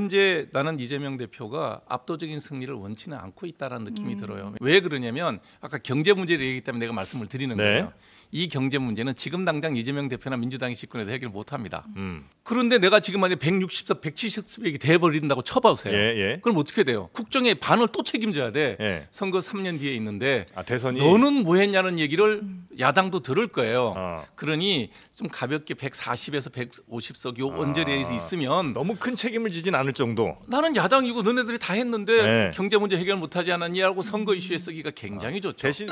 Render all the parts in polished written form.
현재 나는 이재명 대표가 압도적인 승리를 원치는 않고 있다는 느낌이 들어요. 왜 그러냐면 아까 경제 문제를 얘기했기 때문에 내가 말씀을 드리는 거예요. 이 경제 문제는 지금 당장 이재명 대표나 민주당이 집권해도 해결 못합니다. 그런데 내가 지금 만약에 160석, 170석이 돼버린다고 쳐보세요. 그럼 어떻게 돼요? 국정의 반을 또 책임져야 돼. 선거 3년 뒤에 있는데 대선이 너는 뭐 했냐는 얘기를 야당도 들을 거예요. 그러니 좀 가볍게 140에서 150석 요 언저리에 있으면 너무 큰 책임을 지진 않을 정도. 나는 야당이고 너네들이 다 했는데 경제 문제 해결 못하지 않았냐고 선거 이슈에 쓰기가 굉장히 좋죠. 대신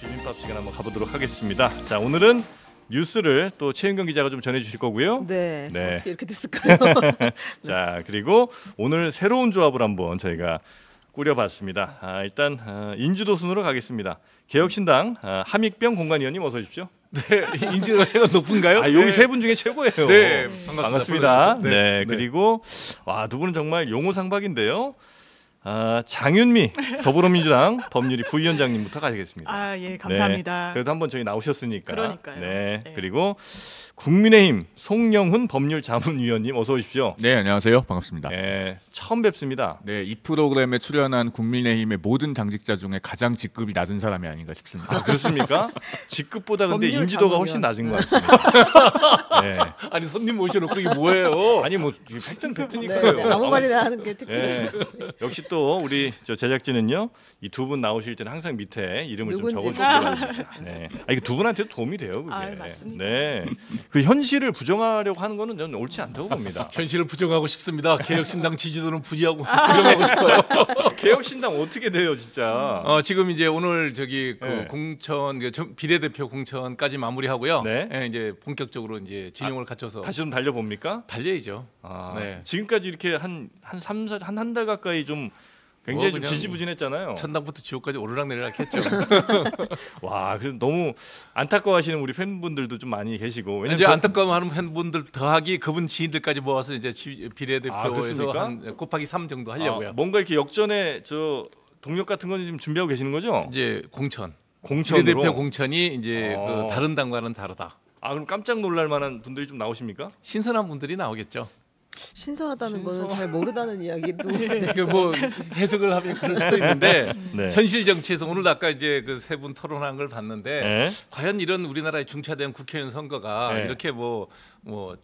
비빔밥 시간 한번 가보도록 하겠습니다. 자, 오늘은 뉴스를 또 최은경 기자가 좀 전해주실 거고요. 네. 어떻게 이렇게 됐을까요? 자, 그리고 오늘 새로운 조합을 한번 저희가 꾸려봤습니다. 일단 인지도 순으로 가겠습니다. 개혁신당 함익병 공관위원님 어서 오십시오. 네, 인지도가 높은가요? 여기 세 분 중에 최고예요. 네, 반갑습니다. 네, 그리고 두 분은 정말 용호상박인데요. 장윤미 더불어민주당 법률위 부위원장님부터 가시겠습니다. 예, 감사합니다. 그래도 한번 저희 나오셨으니까. 그러니까요. 네. 그리고 국민의힘 송영훈 법률자문위원님 어서 오십시오. 네, 안녕하세요. 반갑습니다. 네, 처음 뵙습니다. 네, 이 프로그램에 출연한 국민의힘의 모든 당직자 중에 가장 직급이 낮은 사람이 아닌가 싶습니다. 그렇습니까? 직급보다 근데 법률 인지도가 자문위원. 훨씬 낮은 것 같습니다. 네. 아니 손님 모셔놓고 이게 뭐예요? 아니 뭐 팩트는 팩트니까요. 네, 아무 말이나 하는 게 특별해요. 역시 또 우리 제작진은요, 이 두 분 나오실 때는 항상 밑에 이름을 좀 누군지 적어주세요. 네. 이거 두 분한테도 도움이 돼요, 그게. 맞습니다. 네. 그 현실을 부정하려고 하는 거는 저는 옳지 않다고 봅니다. 현실을 부정하고 싶습니다. 개혁신당 지지도는 부정하고 싶어요. 개혁신당 어떻게 돼요, 진짜? 지금 이제 오늘 저기 네. 공천 비례대표 공천까지 마무리하고요. 네. 이제 본격적으로 이제 진영을 갖춰서 다시 좀 달려봅니까? 달려야죠. 네. 지금까지 이렇게 한 달 가까이 좀 굉장히 좀 그냥 지지부진했잖아요. 천당부터 지옥까지 오르락내리락 했죠. 와, 그래서 너무 안타까워하시는 우리 팬분들도 좀 많이 계시고. 왜냐면 이제 안타까워하는 팬분들 더하기 그분 지인들까지 모아서 이제 비례대표에서 그렇습니까? 한 곱하기 3 정도 하려고요. 뭔가 이렇게 역전에 동력 같은 건 지금 준비하고 계시는 거죠? 이제 공천으로 비례대표 공천이 이제 그 다른 당과는 다르다. 그럼 깜짝 놀랄 만한 분들이 좀 나오십니까? 신선한 분들이 나오겠죠. 신선하다는 거는 잘 모르다는 이야기도. 뭐 해석을 하면 그럴 수도 있는데 네. 현실 정치에서 오늘 아까 이제 그 세 분 토론한 걸 봤는데 네. 과연 이런 우리나라의 중차대한 국회의원 선거가 네. 이렇게 뭐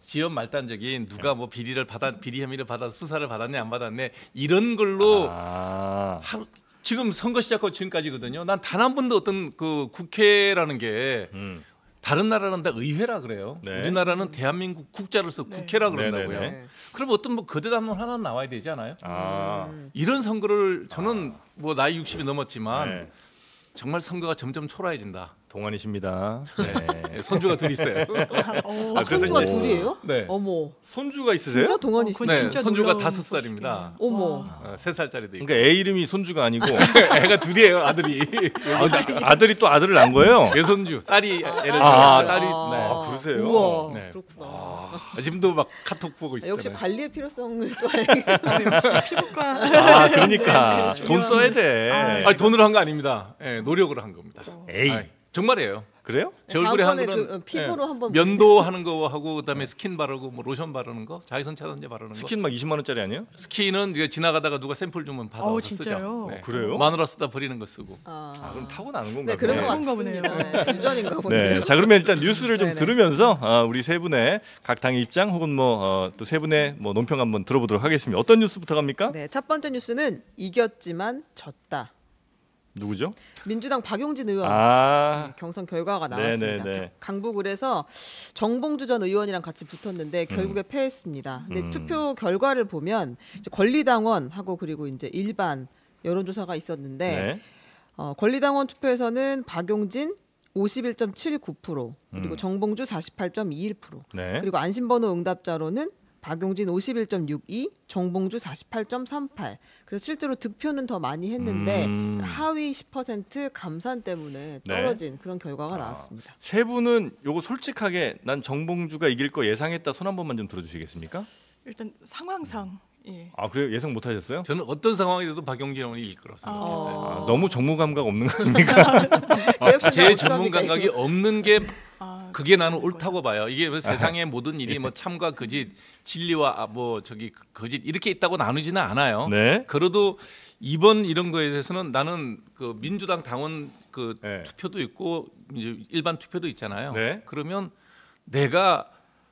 지연 말단적인 누가 뭐 비리 혐의를 받아 수사를 받았네 안 받았네 이런 걸로 지금 선거 시작하고 지금까지거든요. 난 단 한 번도 어떤 그 국회라는 게 다른 나라는 다 의회라 그래요. 네. 우리나라는 대한민국 국자로서 국회라 그런다고요. 네네네. 그럼 어떤 뭐 거대담론 하나 나와야 되지 않아요? 이런 선거를 저는 뭐 나이 60이 넘었지만 네. 정말 선거가 점점 초라해진다. 동안이십니다. 네. 손주가 둘 있어요. 그래서 손주가 이제- 둘이에요? 네. 어머, 손주가 있으세요? 진짜 동안이시네. 네, 진짜 손주가 놀라운 5살입니다. 어머, 3살짜리도 있고. 그러니까 애 이름이 손주가 아니고 애가 둘이에요, 아들이. 아들이 또 아들을 낳은 거예요? 외손주, 딸이 애를 딸이 네. 그러세요? 우와, 네. 그렇구나. 지금도 막 카톡 보고 있어요. 역시 관리의 필요성을 또 알게. 그러니까 돈 써야 돼. 아니, 돈으로 한 거 아닙니다. 네, 노력으로 한 겁니다. 에이. 아니, 정말이에요. 그래요? 제 얼굴에 한 다음번에 거는 그 피부로 한번 면도 하는 거 하고 그다음에 스킨 바르고 뭐 로션 바르는 거, 자외선 차단제 바르는 거. 스킨 막 20만 원짜리 아니에요? 스킨은 이제 지나가다가 누가 샘플 주면 받아서 진짜요? 쓰죠. 그래요? 마누라 쓰다 버리는 거 쓰고. 그럼 타고 나는 건가? 네, 그런 것 그런가 같습니다. 보네요. 네, 유전인가 보네요. 네, 자 그러면 일단 뉴스를 좀 네네. 들으면서 우리 세 분의 각 당의 입장 혹은 뭐 또 세 분의 뭐 논평 한번 들어보도록 하겠습니다. 어떤 뉴스부터 갑니까? 네, 첫 번째 뉴스는 이겼지만 졌다. 누구죠? 민주당 박용진 의원 경선 결과가 나왔습니다. 네네네. 강북을에서 정봉주 전 의원이랑 같이 붙었는데 결국에 패했습니다. 근데 투표 결과를 보면 이제 권리당원하고 그리고 이제 일반 여론조사가 있었는데 네. 권리당원 투표에서는 박용진 51.79% 그리고 정봉주 48.21% 네. 그리고 안심번호 응답자로는 박용진 51.62, 정봉주 48.38. 그래서 실제로 득표는 더 많이 했는데 하위 10% 감산 때문에 떨어진 그런 결과가 나왔습니다. 세 분은 요거 솔직하게 난 정봉주가 이길 거 예상했다 손 한 번만 좀 들어주시겠습니까? 일단 상황상 그래요? 예상 못 하셨어요? 저는 어떤 상황이 돼도 박용진 의원이 이길 거라고 생각했어요. 너무 전문 감각 없는 거 아닙니까? 제 전문 감각이 없는 게 그게 나는 옳다고 봐요. 이게 뭐 세상의 모든 일이 뭐 참과 거짓, 진리와 뭐 저기 거짓 이렇게 있다고 나누지는 않아요. 네. 그래도 이번 이런 거에 대해서는 나는 그 민주당 당원 그 네. 투표도 있고 이제 일반 투표도 있잖아요. 네. 그러면 내가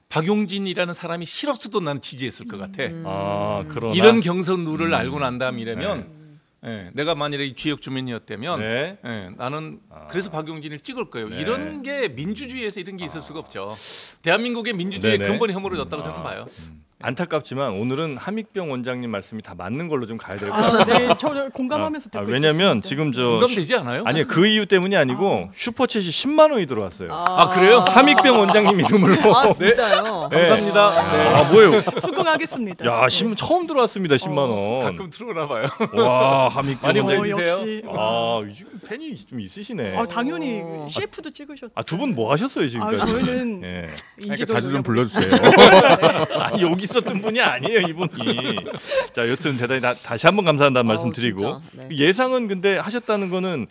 박용진이라는 사람이 싫었어도 나는 지지했을 것 같아. 아, 그러나 이런 경선 룰을 알고 난 다음이라면 예, 내가 만일에 이 지역 주민이었다면 네. 예, 나는 그래서 박용진을 찍을 거예요. 네. 이런 게 민주주의에서 이런 게 있을 수가 없죠. 대한민국의 민주주의의 네네. 근본이 허물어졌다고 저는 봐요. 안타깝지만 오늘은 함익병 원장님 말씀이 다 맞는 걸로 좀 가야 될 것 같아요. 네, 저는 공감하면서 듣고 왜냐면 있었습니다. 지금 저 공감되지 않아요? 아니 그 이유 때문이 아니고 슈퍼챗이 10만 원이 들어왔어요. 아, 그래요? 함익병 원장님 이름으로. 아 진짜요? 네. 감사합니다. 네. 아 뭐예요? 수긍하겠습니다. 야, 처음 들어왔습니다. 10만 원. 가끔 들어오나 봐요. 와, 함익병 많이 원장님. 보내주세요. 역시. 아, 지금 팬이 좀 있으시네. 당연히 CF도 찍으셨죠. 아, 두 분 뭐 하셨어요, 지금까지? 저희는 예. 그러니까 인지도 자주 좀 노려보고 불러주세요. 아니, 여기 있었던 분이 아니에요, 이분이. 자, 여튼 대단히 다시 한번 감사한다는 말씀 드리고. 진짜. 네. 예상은 근데 하셨다는 거는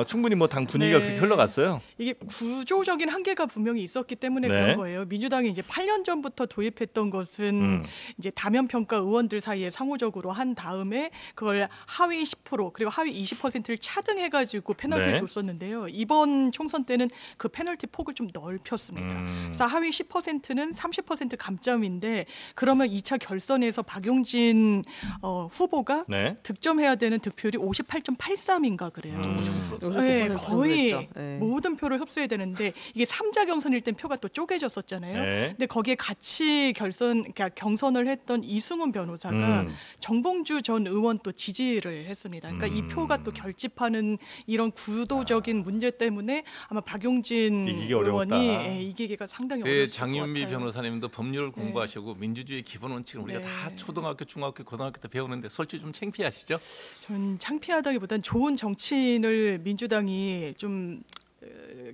충분히 뭐 당 분위기가 네. 그렇게 흘러갔어요. 이게 구조적인 한계가 분명히 있었기 때문에 네. 그런 거예요. 민주당이 이제 8년 전부터 도입했던 것은 이제 다면 평가 의원들 사이에 상호적으로 한 다음에 그걸 하위 10% 그리고 하위 20%를 차등해 가지고 페널티를 네. 줬었는데요. 이번 총선 때는 그 페널티 폭을 좀 넓혔습니다. 그래서 하위 10%는 30% 감점인데 그러면 2차 결선에서 박용진 후보가 네. 득점해야 되는 득표율이 58.83인가 그래요. 네, 59% 거의 정도 됐죠. 네. 모든 표를 흡수해야 되는데 이게 3자 경선일 땐 표가 또 쪼개졌었잖아요. 네. 근데 거기에 같이 그러니까 경선을 했던 이승훈 변호사가 정봉주 전 의원 또 지지를 했습니다. 그러니까 이 표가 또 결집하는 이런 구도적인 문제 때문에 아마 박용진 이기기 어려웠다. 의원이 이기기가 상당히 네, 어려웠을 것 장윤미 같아요. 변호사님도 법률을 공부하시고 민주주의 기본 원칙을 우리가 네. 다 초등학교, 중학교, 고등학교 때 배우는데 솔직히 좀 창피하시죠? 전 창피하다기보단 좋은 정치인을 민주당이 좀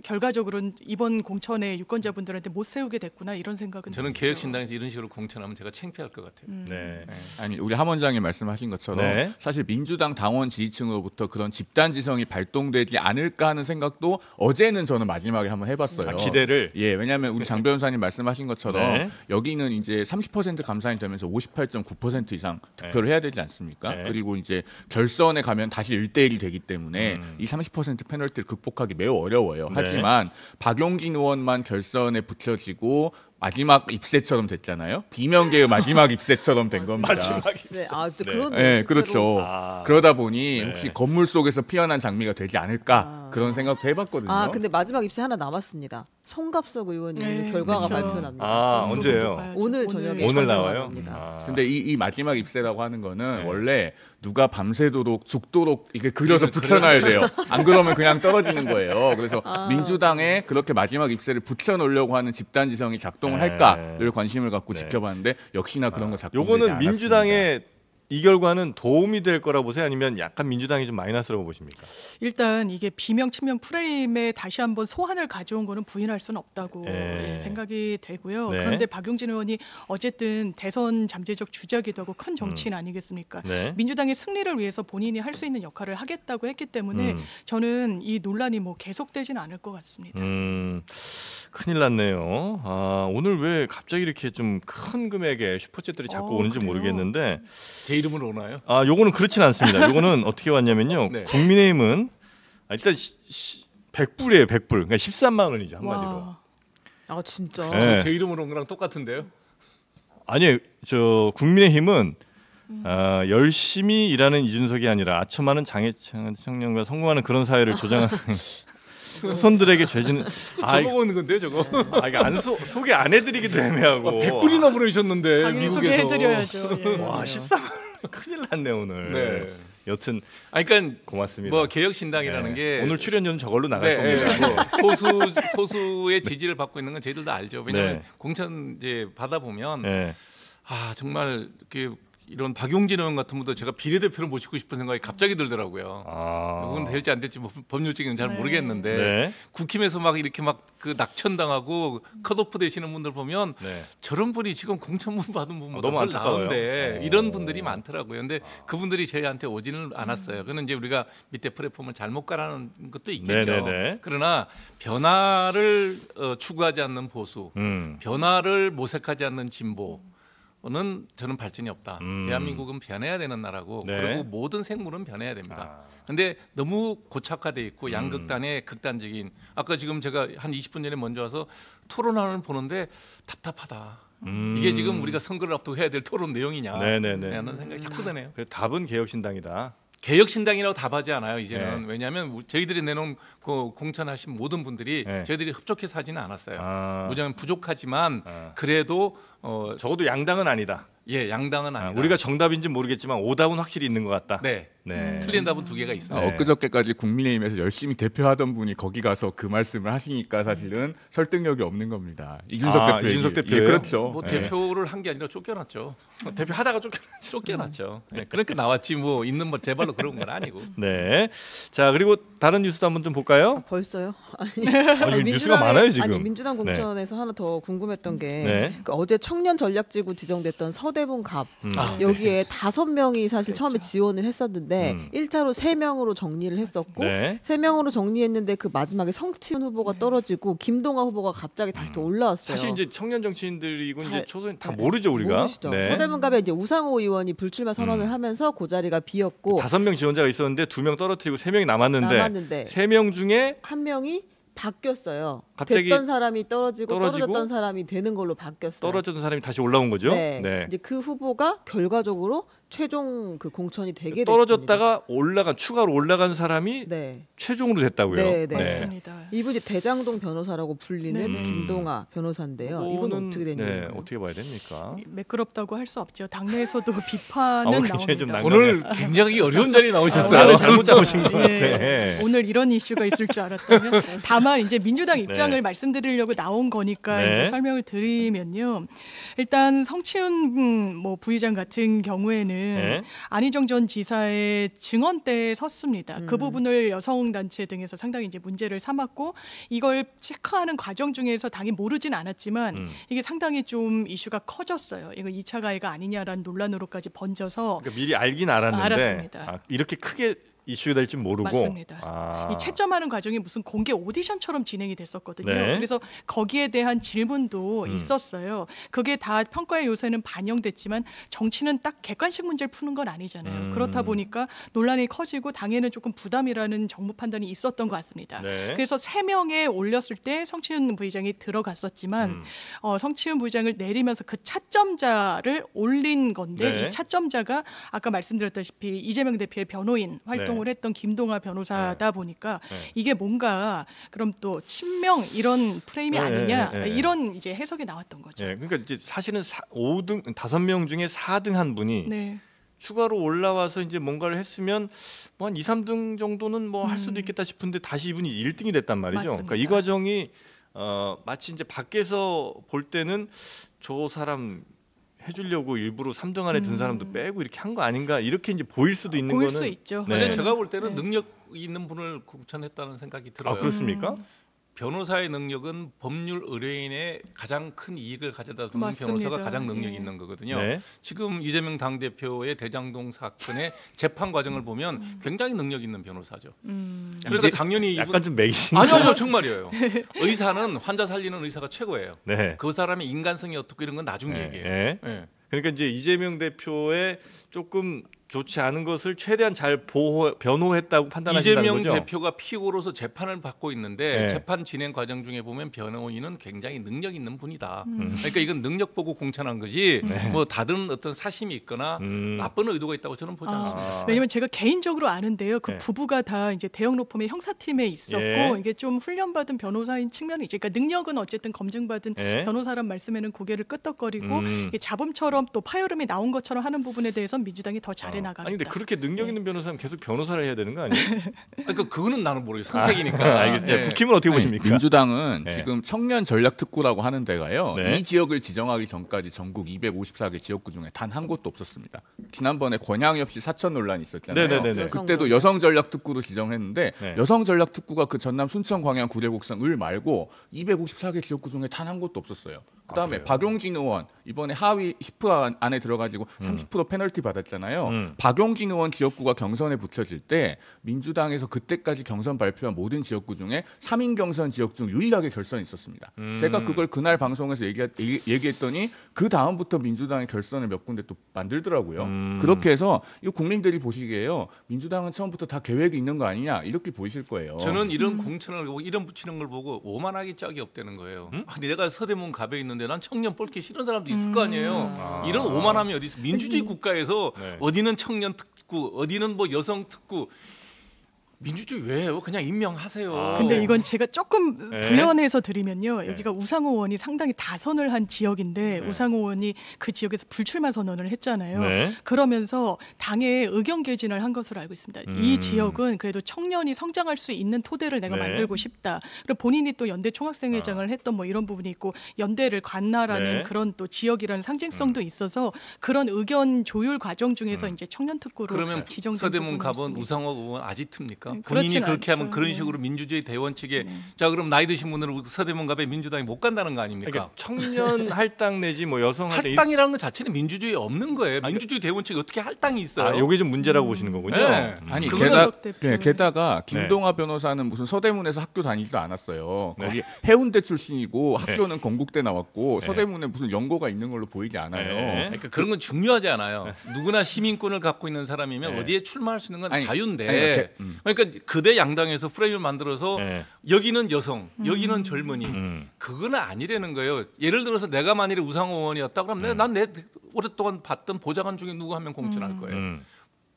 결과적으로는 이번 공천에 유권자분들한테 못 세우게 됐구나 이런 생각은 저는 들죠. 개혁신당에서 이런 식으로 공천하면 제가 창피할 것 같아요. 네. 아니 우리 함 원장님 말씀하신 것처럼 네. 사실 민주당 당원 지지층으로부터 그런 집단 지성이 발동되지 않을까 하는 생각도 어제는 저는 마지막에 한번 해봤어요. 기대를. 예, 왜냐하면 우리 장 변호사님 말씀하신 것처럼 네. 여기는 이제 30% 감산이 되면서 58.9% 이상 득표를 해야 되지 않습니까? 네. 그리고 이제 결선에 가면 다시 1대1이 되기 때문에 이 30% 페널티를 극복하기 매우 어려워요. 네. 하지만 박용진 의원만 결선에 붙여지고 마지막 입세처럼 됐잖아요. 비명계의 마지막 입세처럼 된 겁니다. 네, 아, 네. 저 그런 네, 그렇죠. 아. 그러다 보니 네. 혹시 건물 속에서 피어난 장미가 되지 않을까 그런 생각도 해봤거든요. 아, 근데 마지막 입시 하나 남았습니다. 송갑석 의원님 네, 결과가 그렇죠. 발표납니다. 아, 언제예요? 봐야죠. 오늘 저녁에 오늘 발표가 나와요? 납니다. 아. 근데 이 마지막 입세라고 하는 거는 네. 원래 누가 밤새도록 죽도록 이렇게 그려서 붙여놔야 돼요. 안 그러면 그냥 떨어지는 거예요. 그래서 민주당에 그렇게 마지막 입세를 붙여놓으려고 하는 집단지성이 작동을 네. 할까를 관심을 갖고 네. 지켜봤는데 역시나 그런 거 작동되지 요거는 않았습니다. 민주당의 이 결과는 도움이 될 거라 보세요? 아니면 약간 민주당이 좀 마이너스라고 보십니까? 일단 이게 비명 친명 프레임에 다시 한번 소환을 가져온 거는 부인할 수는 없다고 네. 생각이 되고요. 네. 그런데 박용진 의원이 어쨌든 대선 잠재적 주자기도 하고 큰 정치인 아니겠습니까? 네. 민주당의 승리를 위해서 본인이 할 수 있는 역할을 하겠다고 했기 때문에 저는 이 논란이 뭐 계속되지는 않을 것 같습니다. 큰일 났네요. 아, 오늘 왜 갑자기 이렇게 좀 큰 금액의 슈퍼챗들이 자꾸 오는지 그래요? 모르겠는데 제 이름으로 오나요? 아, 요거는 그렇진 않습니다. 요거는 어떻게 왔냐면요. 네. 국민의힘은 일단 100불이에요, 100불. 그러니까 13만 원이죠, 한마디로. 와, 아, 진짜. 네. 제 이름으로 온 거랑 똑같은데요? 아니, 저 국민의힘은 열심히 일하는 이준석이 아니라 아첨하는 청년과 성공하는 그런 사회를 조장하는 후손들에게 죄지는 저거 오는 건데요, 저거. 이거 소개 안 해드리기도 애매하고 100불이나 보내주셨는데 당연히 미국에서. 소개해드려야죠. 예. 와, 13만 큰일 났네 오늘. 네. 여튼 아, 그러니까 고맙습니다. 뭐 개혁신당이라는 네. 게 오늘 출연료는 저걸로 나갈 네, 겁니다. 소수의 지지를 받고 있는 건 저희들도 알죠. 왜냐하면 네. 공천 이제 받아 보면 네. 아 정말 이렇게 이런 박용진 의원 같은 분도 제가 비례대표를 모시고 싶은 생각이 갑자기 들더라고요. 그건 될지 안 될지 뭐 법률적인 잘 네. 모르겠는데 네. 국힘에서 막 이렇게 막 그 낙천당하고 컷오프 되시는 분들 보면 네. 저런 분이 지금 공천문 받은 분보다 너무 덜 안타까워요. 나은데 어. 이런 분들이 많더라고요. 근데 그분들이 저희한테 오지는 않았어요. 그는 이제 우리가 밑에 플랫폼을 잘못 가라는 것도 있겠죠. 네네네. 그러나 변화를 추구하지 않는 보수, 변화를 모색하지 않는 진보. 는 저는 발전이 없다. 대한민국은 변해야 되는 나라고 네. 그리고 모든 생물은 변해야 됩니다. 근데 너무 고착화돼 있고 양극단의 극단적인 아까 지금 제가 한 20분 전에 먼저 와서 토론을 보는데 답답하다. 이게 지금 우리가 선거를 앞두고 해야 될 토론 내용이냐 네네네. 라는 생각이 자꾸 드네요. 그 답은 개혁신당이다. 개혁신당이라고 답하지 않아요. 이제는 네. 왜냐하면 저희들이 내놓은 그 공천하신 모든 분들이 네. 저희들이 흡족해서 하지는 않았어요. 아. 무조건 부족하지만 그래도 적어도 양당은 아니다. 예 양당은 아니다. 우리가 정답인지 모르겠지만 오답은 확실히 있는 것 같다. 네. 네. 틀린 답은 두 개가 있어요. 네. 엊그저께까지 국민의힘에서 열심히 대표하던 분이 거기 가서 그 말씀을 하시니까 사실은 설득력이 없는 겁니다. 이준석 대표. 이준석 대표예요? 예, 그렇죠. 뭐 예. 대표를 한 게 아니라 쫓겨났죠. 대표 하다가 쫓겨났죠. 예, 그렇게 나왔지 뭐 있는 뭐 제 발로 그런 건 아니고. 네. 자 그리고 다른 뉴스도 한번 좀 볼까요? 벌써요? 아니, 뉴스가 많아요 지금. 아니 민주당 공천에서 하나 더 궁금했던 게 네. 그 어제 청년 전략지구 지정됐던 서대문 갑 아, 여기에 5명이 사실 처음에 지원을 했었는데 1차로 3명으로 정리를 했었고 네. 3명으로 정리했는데 그 마지막에 성치훈 후보가 떨어지고 김동아 후보가 갑자기 다시 또 올라왔어요. 사실 이제 청년 정치인들이고 이제 잘- 초선 다 네. 모르죠 우리가. 모르시죠. 네. 서대문갑에 이제 우상호 의원이 불출마 선언을 하면서 그 자리가 비었고 5명 지원자가 있었는데 2명 떨어뜨리고 3명이 남았는데 3명 중에 한 명이 바뀌었어요. 갑자기 됐던 사람이 떨어지고 떨어지고 떨어졌던 사람이 되는 걸로 바뀌었어요. 떨어졌던 사람이 다시 올라온 거죠. 네. 이제 그 후보가 결과적으로 최종 그 공천이 되게 떨어졌다가 추가로 올라간 사람이 됐습니다. 네. 최종으로 됐다고요. 네, 네. 맞습니다. 이분이 대장동 변호사라고 불리는 네. 김동아 변호사인데요. 이분은 어떻게 된 네, 일이에요? 어떻게 봐야 됩니까? 매끄럽다고 할 수 없죠. 당내에서도 비판은 오늘 굉장히 좀 나옵니다. 오늘 굉장히 어려운 자리 나오셨어요. 나를 잘못 잡으신 것 같아. 예, 오늘 이런 이슈가 있을 줄 알았다면 다만 이제 민주당 입장을 네. 말씀드리려고 나온 거니까 네. 이제 설명을 드리면요. 일단 성치훈 뭐 부의장 같은 경우에는 네. 안희정 전 지사의 증언대에 섰습니다. 그 부분을 여성단체 등에서 상당히 이제 문제를 삼았고 이걸 체크하는 과정 중에서 당연히 모르진 않았지만 이게 상당히 좀 이슈가 커졌어요. 이거 2차 가해가 아니냐라는 논란으로까지 번져서 그러니까 미리 알긴 알았는데 알았습니다. 이렇게 크게 이슈가 될 줄 모르고 맞습니다. 이 채점하는 과정이 무슨 공개 오디션처럼 진행이 됐었거든요. 네. 그래서 거기에 대한 질문도 있었어요. 그게 다 평가의 요새는 반영됐지만 정치는 딱 객관식 문제를 푸는 건 아니잖아요. 그렇다 보니까 논란이 커지고 당에는 조금 부담이라는 정무 판단이 있었던 것 같습니다. 네. 그래서 3명에 올렸을 때 성치훈 부의장이 들어갔었지만 성치훈 부의장을 내리면서 그 차점자를 올린 건데 네. 이 차점자가 아까 말씀드렸다시피 이재명 대표의 변호인 활동을 했던 김동아 변호사다 보니까 이게 뭔가 그럼 또 친명 이런 프레임이 아니냐 이런 이제 해석이 나왔던 거죠. 네, 그러니까 이제 사실은 5명 중에 4등 한 분이 네. 추가로 올라와서 이제 뭔가를 했으면 뭐 한 2, 3등 정도는 뭐 할 수도 있겠다 싶은데 다시 이분이 1등이 됐단 말이죠. 맞습니다. 그러니까 이 과정이 마치 이제 밖에서 볼 때는 저 사람 해주려고 일부러 3등 안에 든 사람도 빼고 이렇게 한 거 아닌가 이렇게 이제 보일 수도 있는 보일 거는 수 있죠. 네. 근데 제가 볼 때는 네. 능력 있는 분을 공천했다는 생각이 들어요. 아 그렇습니까? 변호사의 능력은 법률 의뢰인의 가장 큰 이익을 가져다 주는 맞습니다. 변호사가 가장 능력 예. 있는 거거든요. 네. 지금 이재명 당대표의 대장동 사건의 재판 과정을 보면 굉장히 능력 있는 변호사죠. 그래서 당연히 약간 좀 매기신 아니요 정말이에요. 의사는 환자 살리는 의사가 최고예요. 네. 그 사람의 인간성이 어떻고 이런 건 나중 네. 얘기예요. 네. 예. 그러니까 이제 이재명 대표의 조금 좋지 않은 것을 최대한 잘 변호했다고 판단하신다는 이재명 거죠. 대표가 피고로서 재판을 받고 있는데 네. 재판 진행 과정 중에 보면 변호인은 굉장히 능력 있는 분이다. 그러니까 이건 능력 보고 공천한 거지 뭐 다른 어떤 사심이 있거나 나쁜 의도가 있다고 저는 보지 않습니다. 왜냐면 제가 개인적으로 아는데요. 그 네. 부부가 다 이제 대형 로펌의 형사팀에 있었고 예. 이게 좀 훈련받은 변호사인 측면이 있죠. 그러니까 능력은 어쨌든 검증받은 예. 변호사란 말씀에는 고개를 끄덕거리고 이게 잡음처럼 또 파열음이 나온 것처럼 하는 부분에 대해서는 민주당이 더 잘했다. 나가겠다. 아니 근데 그렇게 능력 있는 변호사는 계속 변호사를 해야 되는 거 아니에요? 그러니까 그거는 나는 모르겠어요. 선택이니까. 알겠죠. 국힘은 어떻게 보십니까? 민주당은 네. 지금 청년 전략특구라고 하는 데가요. 네. 이 지역을 지정하기 전까지 전국 254개 지역구 중에 단 한 곳도 없었습니다. 지난번에 권양엽 씨 사천 논란이 있었잖아요. 네네네. 그때도 여성 전략특구로 지정했는데 네. 여성 전략특구가 그 전남 순천 광양 구례 곡성 을 말고 254개 지역구 중에 단 한 곳도 없었어요. 그다음에 그래요? 박용진 의원 이번에 하위 10% 안에 들어가지고 30% 페널티 받았잖아요. 박용진 의원 지역구가 경선에 붙여질 때 민주당에서 그때까지 경선 발표한 모든 지역구 중에 3인 경선 지역 중 유일하게 결선이 있었습니다. 제가 그걸 그날 방송에서 얘기했더니 그 다음부터 민주당이 결선을 몇 군데 또 만들더라고요. 그렇게 해서 이 국민들이 보시기에요. 민주당은 처음부터 다 계획이 있는 거 아니냐 이렇게 보이실 거예요. 저는 이런 공천을 보고 이름 붙이는 걸 보고 오만하기 짝이 없다는 거예요. 아니 내가 서대문 갑에 있는데 난 청년 뻘게 싫은 사람도 있을 거 아니에요. 이런 오만함이 어디 있어? 민주주의 국가에서 네. 어디는 청년 특구, 어디는 뭐 여성 특구. 민주주의 왜 해요? 그냥 임명하세요. 근데 이건 제가 조금 네. 부연해서 드리면요. 여기가 우상호 의원이 상당히 다선을 한 지역인데 우상호 의원이 그 지역에서 불출마 선언을 했잖아요. 네. 그러면서 당에 의견 개진을 한 것으로 알고 있습니다. 이 지역은 그래도 청년이 성장할 수 있는 토대를 내가 네. 만들고 싶다. 그리고 본인이 또 연대 총학생회장을 했던 뭐 이런 부분이 있고 연대를 관나라는 네. 그런 또 지역이라는 상징성도 있어서 그런 의견 조율 과정 중에서 이제 청년 특구로 그러면 지정된 서대문 부분이 갑은 있습니다. 우상호 의원 아지트입니까? 본인이 그렇진 그렇게 않죠. 하면 그런 네. 식으로 민주주의 대원 측에 자 그럼 나이 드신 분들은 서대문 갑에 민주당이 못 간다는 거 아닙니까? 그러니까 청년 할당 내지 뭐 여성 할당 할당이라는 것 자체는 민주주의에 없는 거예요. 민주주의 대원 측에 어떻게 할당이 있어요? 아, 요게 좀 문제라고 보시는 거군요. 네. 아니 그거는 게다가 김동아 변호사는 무슨 서대문에서 학교 다니지도 않았어요. 네. 거기 해운대 출신이고 학교는 건국대 나왔고 서대문에 무슨 연고가 있는 걸로 보이지 않아요. 네. 그러니까 그런 건 중요하지 않아요. 누구나 시민권을 갖고 있는 사람이면 네. 어디에 출마할 수 있는 건 아니, 자유인데 그러니까 그대 양당에서 프레임을 만들어서 네. 여기는 여성, 여기는 젊은이 그거는 아니라는 거예요. 예를 들어서 내가 만일에 우상호 의원이었다 그러면 난 내 오랫동안 봤던 보좌관 중에 누구 한 명 공천할 거예요.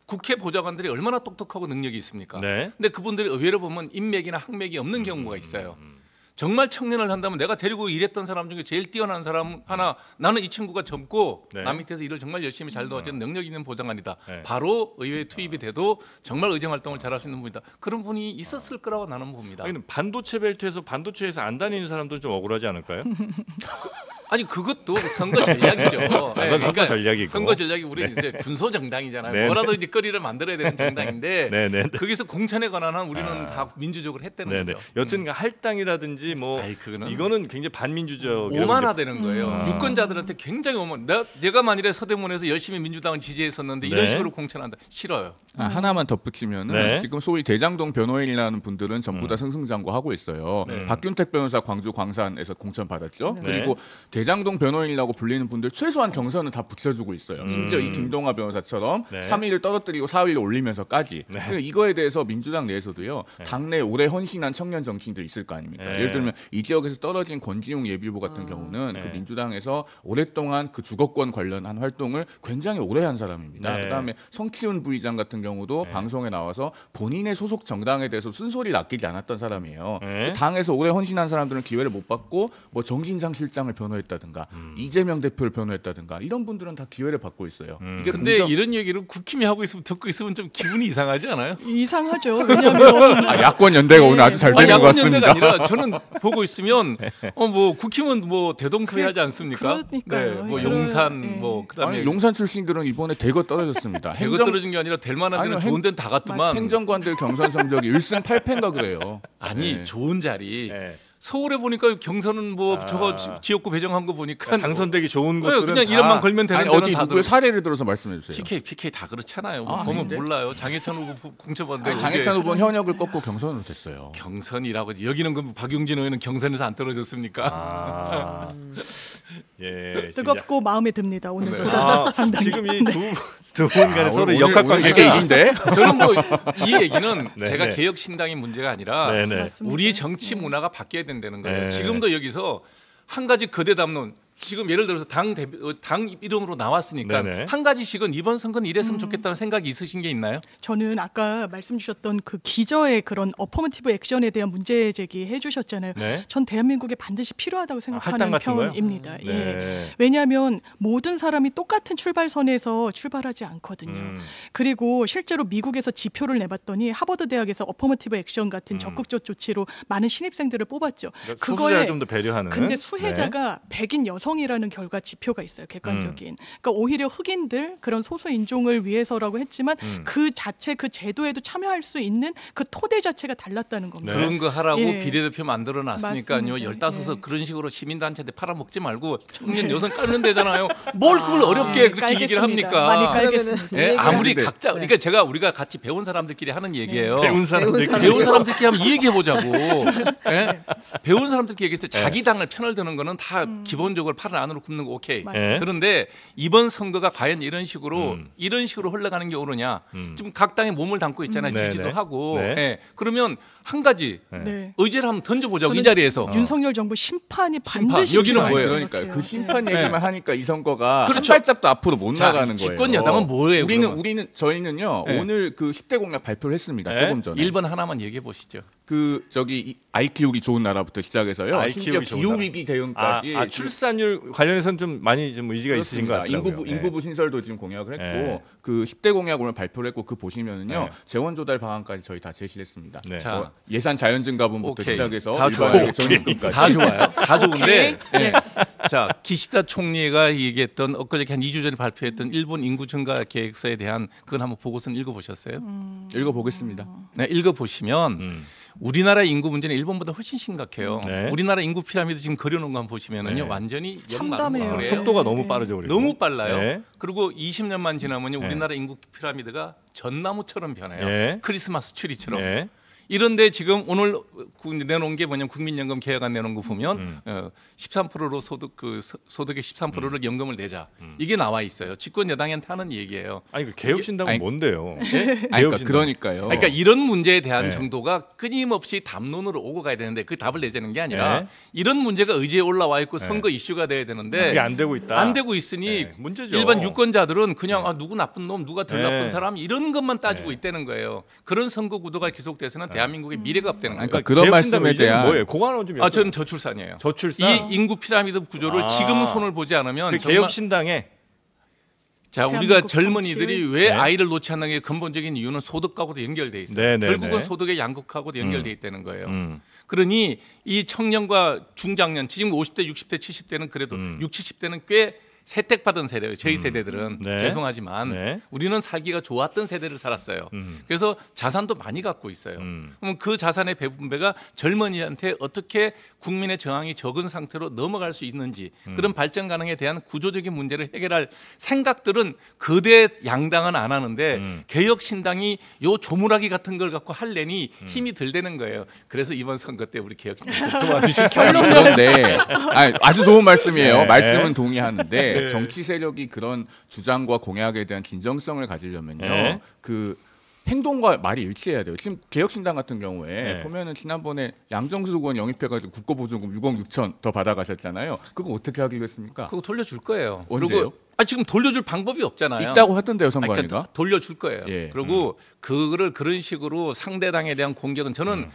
국회 보좌관들이 얼마나 똑똑하고 능력이 있습니까? 네. 근데 그분들이 의외로 보면 인맥이나 학맥이 없는 경우가 있어요. 정말 청년을 한다면 내가 데리고 일했던 사람 중에 제일 뛰어난 사람 하나 나는 이 친구가 젊고 네. 남 밑에서 일을 정말 열심히 잘 도와주는 능력 있는 보좌관이다. 네. 바로 의회에 투입이 돼도 정말 의정 활동을 잘할 수 있는 분이다. 그런 분이 있었을 거라고 나는 봅니다. 아니, 반도체 벨트에서 반도체에서 안 다니는 사람도 좀 억울하지 않을까요? 아니 그것도 선거 전략이죠. 그건 선거 전략이고. 선거 전략이 우리 이제 군소 정당이잖아요. 네. 뭐라도 이제 거리를 만들어야 되는 정당인데 네, 네, 네. 거기서 공천에 관한 한 우리는 다 민주적으로 했다는 네네. 거죠. 여튼 할당이라든지 뭐 아이, 그거는 이거는 굉장히 반민주적 오만하다는 거예요. 유권자들한테 굉장히 오만. 내가 만일에 서대문에서 열심히 민주당을 지지했었는데 이런 네. 식으로 공천한다. 싫어요. 하나만 덧붙이면은 네. 지금 소위 대장동 변호인이라는 분들은 전부 다 승승장구하고 있어요. 박균택 변호사 광주 광산에서 공천 받았죠. 네. 그리고 대장동 변호인이라고 불리는 분들 최소한 경선은 다 붙여주고 있어요. 심지어 이 김동아 변호사처럼 네. 3위를 떨어뜨리고 4위를 올리면서까지. 그러니까 이거에 대해서 민주당 내에서도요. 당내 오래 헌신한 청년 정치인들 있을 거 아닙니까? 네. 예를 들면 이 지역에서 떨어진 권지웅 예비후보 같은 경우는 네. 그 민주당에서 오랫동안 그 주거권 관련한 활동을 굉장히 오래 한 사람입니다. 네. 그다음에 성치훈 부의장 같은 경우도 방송에 나와서 본인의 소속 정당에 대해서 쓴소리를 아끼지 않았던 사람이에요. 네. 당에서 오래 헌신한 사람들은 기회를 못 받고 뭐 정진상 실장을 변호했다든가 이재명 대표를 변호했다든가 이런 분들은 다 기회를 받고 있어요. 이게 근데 공정- 이런 얘기를 국힘이 하고 있으면 듣고 있으면 좀 기분이 이상하지 않아요? 이상하죠. 왜냐하면 야권 연대가 오늘 아주 잘 되는 것 야권 연대가 같습니다. 아니라 저는 보고 있으면 뭐 국힘은 뭐 대동소이하지 않습니까? 그러니까요. 뭐 그런- 용산 네. 뭐 그다음에 아니, 용산 출신들은 이번에 대거 떨어졌습니다. 대거 떨어진 게 아니라 될 만한 데는 아니요, 좋은 데는 다 갔더만. 행정관들 경선 성적이 1승 8패인가 그래요. 아니 네. 좋은 자리. 네. 서울에 보니까 경선은 뭐 저거 지역구 배정한 거 보니까 당선되기 좋은 네, 곳들은 그냥 다 이름만 걸면 되는 아니 데는 어디 다 누구의 들어. 사례를 들어서 말씀해 주세요. PK 다 그렇잖아요. 아, 보면 아닌데? 몰라요. 장해찬 후보 공천받는데 아니, 장해찬 후보는 현역을 꺾고 경선으로 됐어요. 경선이라고 여기는 그 박용진 의원은 경선에서 안 떨어졌습니까? 아. 예. 뜨겁고 마음에 듭니다. 오늘 네. 진짜. 지금 이 두 분 간에 서로 오늘- 역학 오늘 관계가 이게 일인데 저는 뭐 이 얘기는 네, 제가 네. 개혁 신당의 문제가 아니라 네네. 맞습니다. 우리 정치 문화가 바뀌어야 된다는 거예요. 네. 지금도 여기서 한 가지 거대 담론 지금 예를 들어서 당 이름으로 나왔으니까 네네. 한 가지씩은 이번 선거는 이랬으면 좋겠다는 생각이 있으신 게 있나요? 저는 아까 말씀 주셨던 그 기저의 그런 어퍼머티브 액션에 대한 문제 제기해 주셨잖아요. 네. 전 대한민국에 반드시 필요하다고 할당 생각하는 같은 거요? 편입니다. 네. 예. 왜냐하면 모든 사람이 똑같은 출발선에서 출발하지 않거든요. 그리고 실제로 미국에서 지표를 내봤더니 하버드 대학에서 어퍼머티브 액션 같은 적극적 조치로 많은 신입생들을 뽑았죠. 그러니까 소수자를 좀 더 배려하는. 근데 수혜자가 백인 여성이라는 결과 지표가 있어요. 객관적인. 그러니까 오히려 흑인들 그런 소수 인종을 위해서라고 했지만 그 자체 그 제도에도 참여할 수 있는 그 토대 자체가 달랐다는 겁니다. 그런 거 하라고 예. 비례대표 만들어 놨으니까요. 맞습니다. 15석 예. 그런 식으로 시민단체한테 팔아먹지 말고 청년 여성 깔면 되잖아요. 뭘 그걸 어렵게 그렇게 얘기를 깔겠습니다. 합니까? 많이 그러면은 깔겠습니다. 이 예, 얘기를 아무리 하는데, 각자 네. 그러니까 우리가 같이 배운 사람들끼리 하는 얘기예요. 배운 사람들. 배운 사람들끼리 한번 이 얘기해 보자고. 예? 배운 사람들끼리 얘기했을 때 자기 당을 편을 드는 거는 다 기본적으로 팔을 안으로 굽는 거 오케이. 맞습니다. 예. 그런데 이번 선거가 과연 이런 식으로 흘러가는 게 옳으냐? 지금 각 당에 몸을 담고 있잖아요. 네, 지지도 네. 하고. 네. 예. 그러면 한 가지 네. 의제를 한번 던져보자고 이 저는 자리에서. 윤석열 정부 심판이 심판. 반드시 여기는 필요하다고 뭐예요? 그러니까 생각해요. 그 심판 예. 얘기만 하니까 이 선거가 그렇죠. 한 발짝도 앞으로 못 자, 나가는 거예요. 집권 여당은 뭐예요, 그러면? 저희는요 네. 오늘 그 10대 공약 발표를 했습니다. 네. 조금 전에 1번 하나만 얘기해 보시죠. 그 저기 아이 키우기 좋은 나라부터 시작해서요. 아이 심지어 키우기 좋은 기후 나라. 위기 대응까지 출산율 관련해서는 좀 많이 좀 의지가 있으신 것 그렇습니다. 같더라고요. 인구부 신설도 지금 공약을 했고 네. 그 10대 공약 오늘 발표를 했고 그 보시면은요 네. 재원 조달 방안까지 저희 다 제시를 했습니다. 네. 자, 뭐 예산 자연 증가분부터 오케이. 시작해서 다 일반적인 좋아요. 전용금까지. 다 좋아요. 다 좋은데. 오케이. 예. 자, 기시다 총리가 얘기했던 엊그저께 한 2주 전에 발표했던 일본 인구 증가 계획서에 대한 그건 한번 보고서는 읽어보셨어요? 읽어보겠습니다. 네, 읽어보시면 우리나라 인구 문제는 일본보다 훨씬 심각해요. 네. 우리나라 인구 피라미드 지금 그려놓은 거 한번 보시면은요, 네. 완전히 참담해요. 그래요. 속도가 너무 빠르죠, 그리고. 너무 빨라요. 네. 그리고 20년만 지나면요, 네. 우리나라 인구 피라미드가 전나무처럼 변해요. 네. 크리스마스 트리처럼. 네. 이런데 지금 오늘 내놓은 게 뭐냐면 국민연금 개혁안 내놓은 거 보면 13%로 소득의 13%를 연금을 내자 이게 나와 있어요. 집권 여당한테 하는 얘기예요. 아니 그 개혁신당은 아니, 뭔데요? 아니, 그러니까요. 그러니까 이런 문제에 대한 네. 정도가 끊임없이 담론으로 오고 가야 되는데 그 답을 내자는 게 아니라 네. 이런 문제가 의제에 올라와 있고 네. 선거 이슈가 돼야 되는데 그게 안 되고 있다. 안 되고 있으니 네, 문제죠. 일반 유권자들은 그냥 아, 누구 나쁜 놈, 누가 덜 네. 나쁜 사람 이런 것만 따지고 네. 있다는 거예요. 그런 선거 구도가 계속돼서는 대한민국의 미래가 없다는 거예요. 그러니까 그런 개혁신당 말씀에 의지는 대한 뭐예요? 그거 하나 좀 아, 저는 저출산이에요. 저출산. 이 인구 피라미드 구조를 아. 지금 손을 보지 않으면 그 정말 개혁신당에 자 우리가 대한민국 젊은이들이 정치의- 왜 네. 아이를 놓지 않는 게 근본적인 이유는 소득하고도 연결돼 있어요. 네, 네, 결국은 네. 소득의 양극하고도 연결돼 있다는 거예요. 그 그러니 이 청년과 중장년 지금 50대, 60대, 70대는 그래도 60, 70대는 꽤 세택받은 세대예요. 저희 세대들은 네. 죄송하지만 네. 우리는 살기가 좋았던 세대를 살았어요. 그래서 자산도 많이 갖고 있어요. 그럼 그 자산의 배분배가 젊은이한테 어떻게 국민의 저항이 적은 상태로 넘어갈 수 있는지 그런 발전 가능에 대한 구조적인 문제를 해결할 생각들은 거대 양당은 안 하는데 개혁신당이 요 조물하기 같은 걸 갖고 할래니 힘이 덜 되는 거예요. 그래서 이번 선거 때 우리 개혁신당 도와주실 사람 그런데 아주 좋은 말씀이에요. 네. 말씀은 동의하는데 네. 정치 세력이 그런 주장과 공약에 대한 진정성을 가지려면요. 네. 그 행동과 말이 일치해야 돼요. 지금 개혁신당 같은 경우에 네. 보면은 지난번에 양정수 의원 영입해가지고 국고보조금 6억 6천 더 받아가셨잖아요. 그거 어떻게 하기로 했습니까? 그거 돌려줄 거예요. 언제요? 그리고 지금 돌려줄 방법이 없잖아요. 있다고 하던데요, 아니, 선관위가. 그러니까 돌려줄 거예요. 예. 그리고 그거를 그런 식으로 상대당에 대한 공격은 저는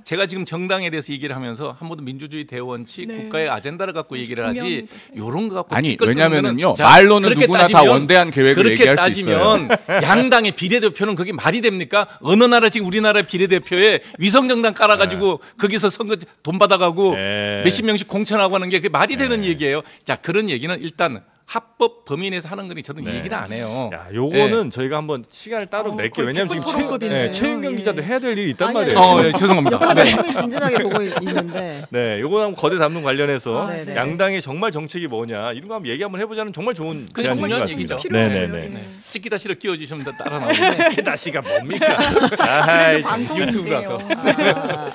제가 지금 정당에 대해서 얘기를 하면서 한 번도 민주주의 대원칙 네. 국가의 아젠다를 갖고 얘기를 하지 동의합니다. 요런 거 갖고 아니, 찌껄 왜냐면은요, 떨면은 자, 말로는 그렇게 누구나 다 원대한 계획을 그렇게 얘기할 수 따지면 양당의 비례대표는 그게 말이 됩니까? 어느 나라 지금 우리나라 비례대표에 위성정당 깔아가지고 거기서 선거 돈 받아가고 네. 몇십 명씩 공천하고 하는 게 그게 말이 되는 얘기예요. 자 그런 얘기는 일단 합법 범위 내에서 하는 거니 저는 이 얘기는 안 해요. 야, 요거는 저희가 한번 시간을 따로 낼게요. 거의 왜냐하면 지금 토론급이네요. 최윤경 예. 기자도 해야 될 일이 있단 아니, 말이에요. 예, 죄송합니다. 옆에서 굉장히 진진하게 보고 있는데 네, 요거 한번 거대 담론 관련해서 네, 네. 양당의 정말 정책이 뭐냐 이런 거 한번 얘기 한번 해보자는 정말 좋은 그게 제안인 것 중요한 같습니다. 얘기죠. 네네네. 필요해요. 네. 찍기다 싫어 끼워주시면 따라 나오죠. 스키다시가 뭡니까? 아이, 참. 유튜브라서.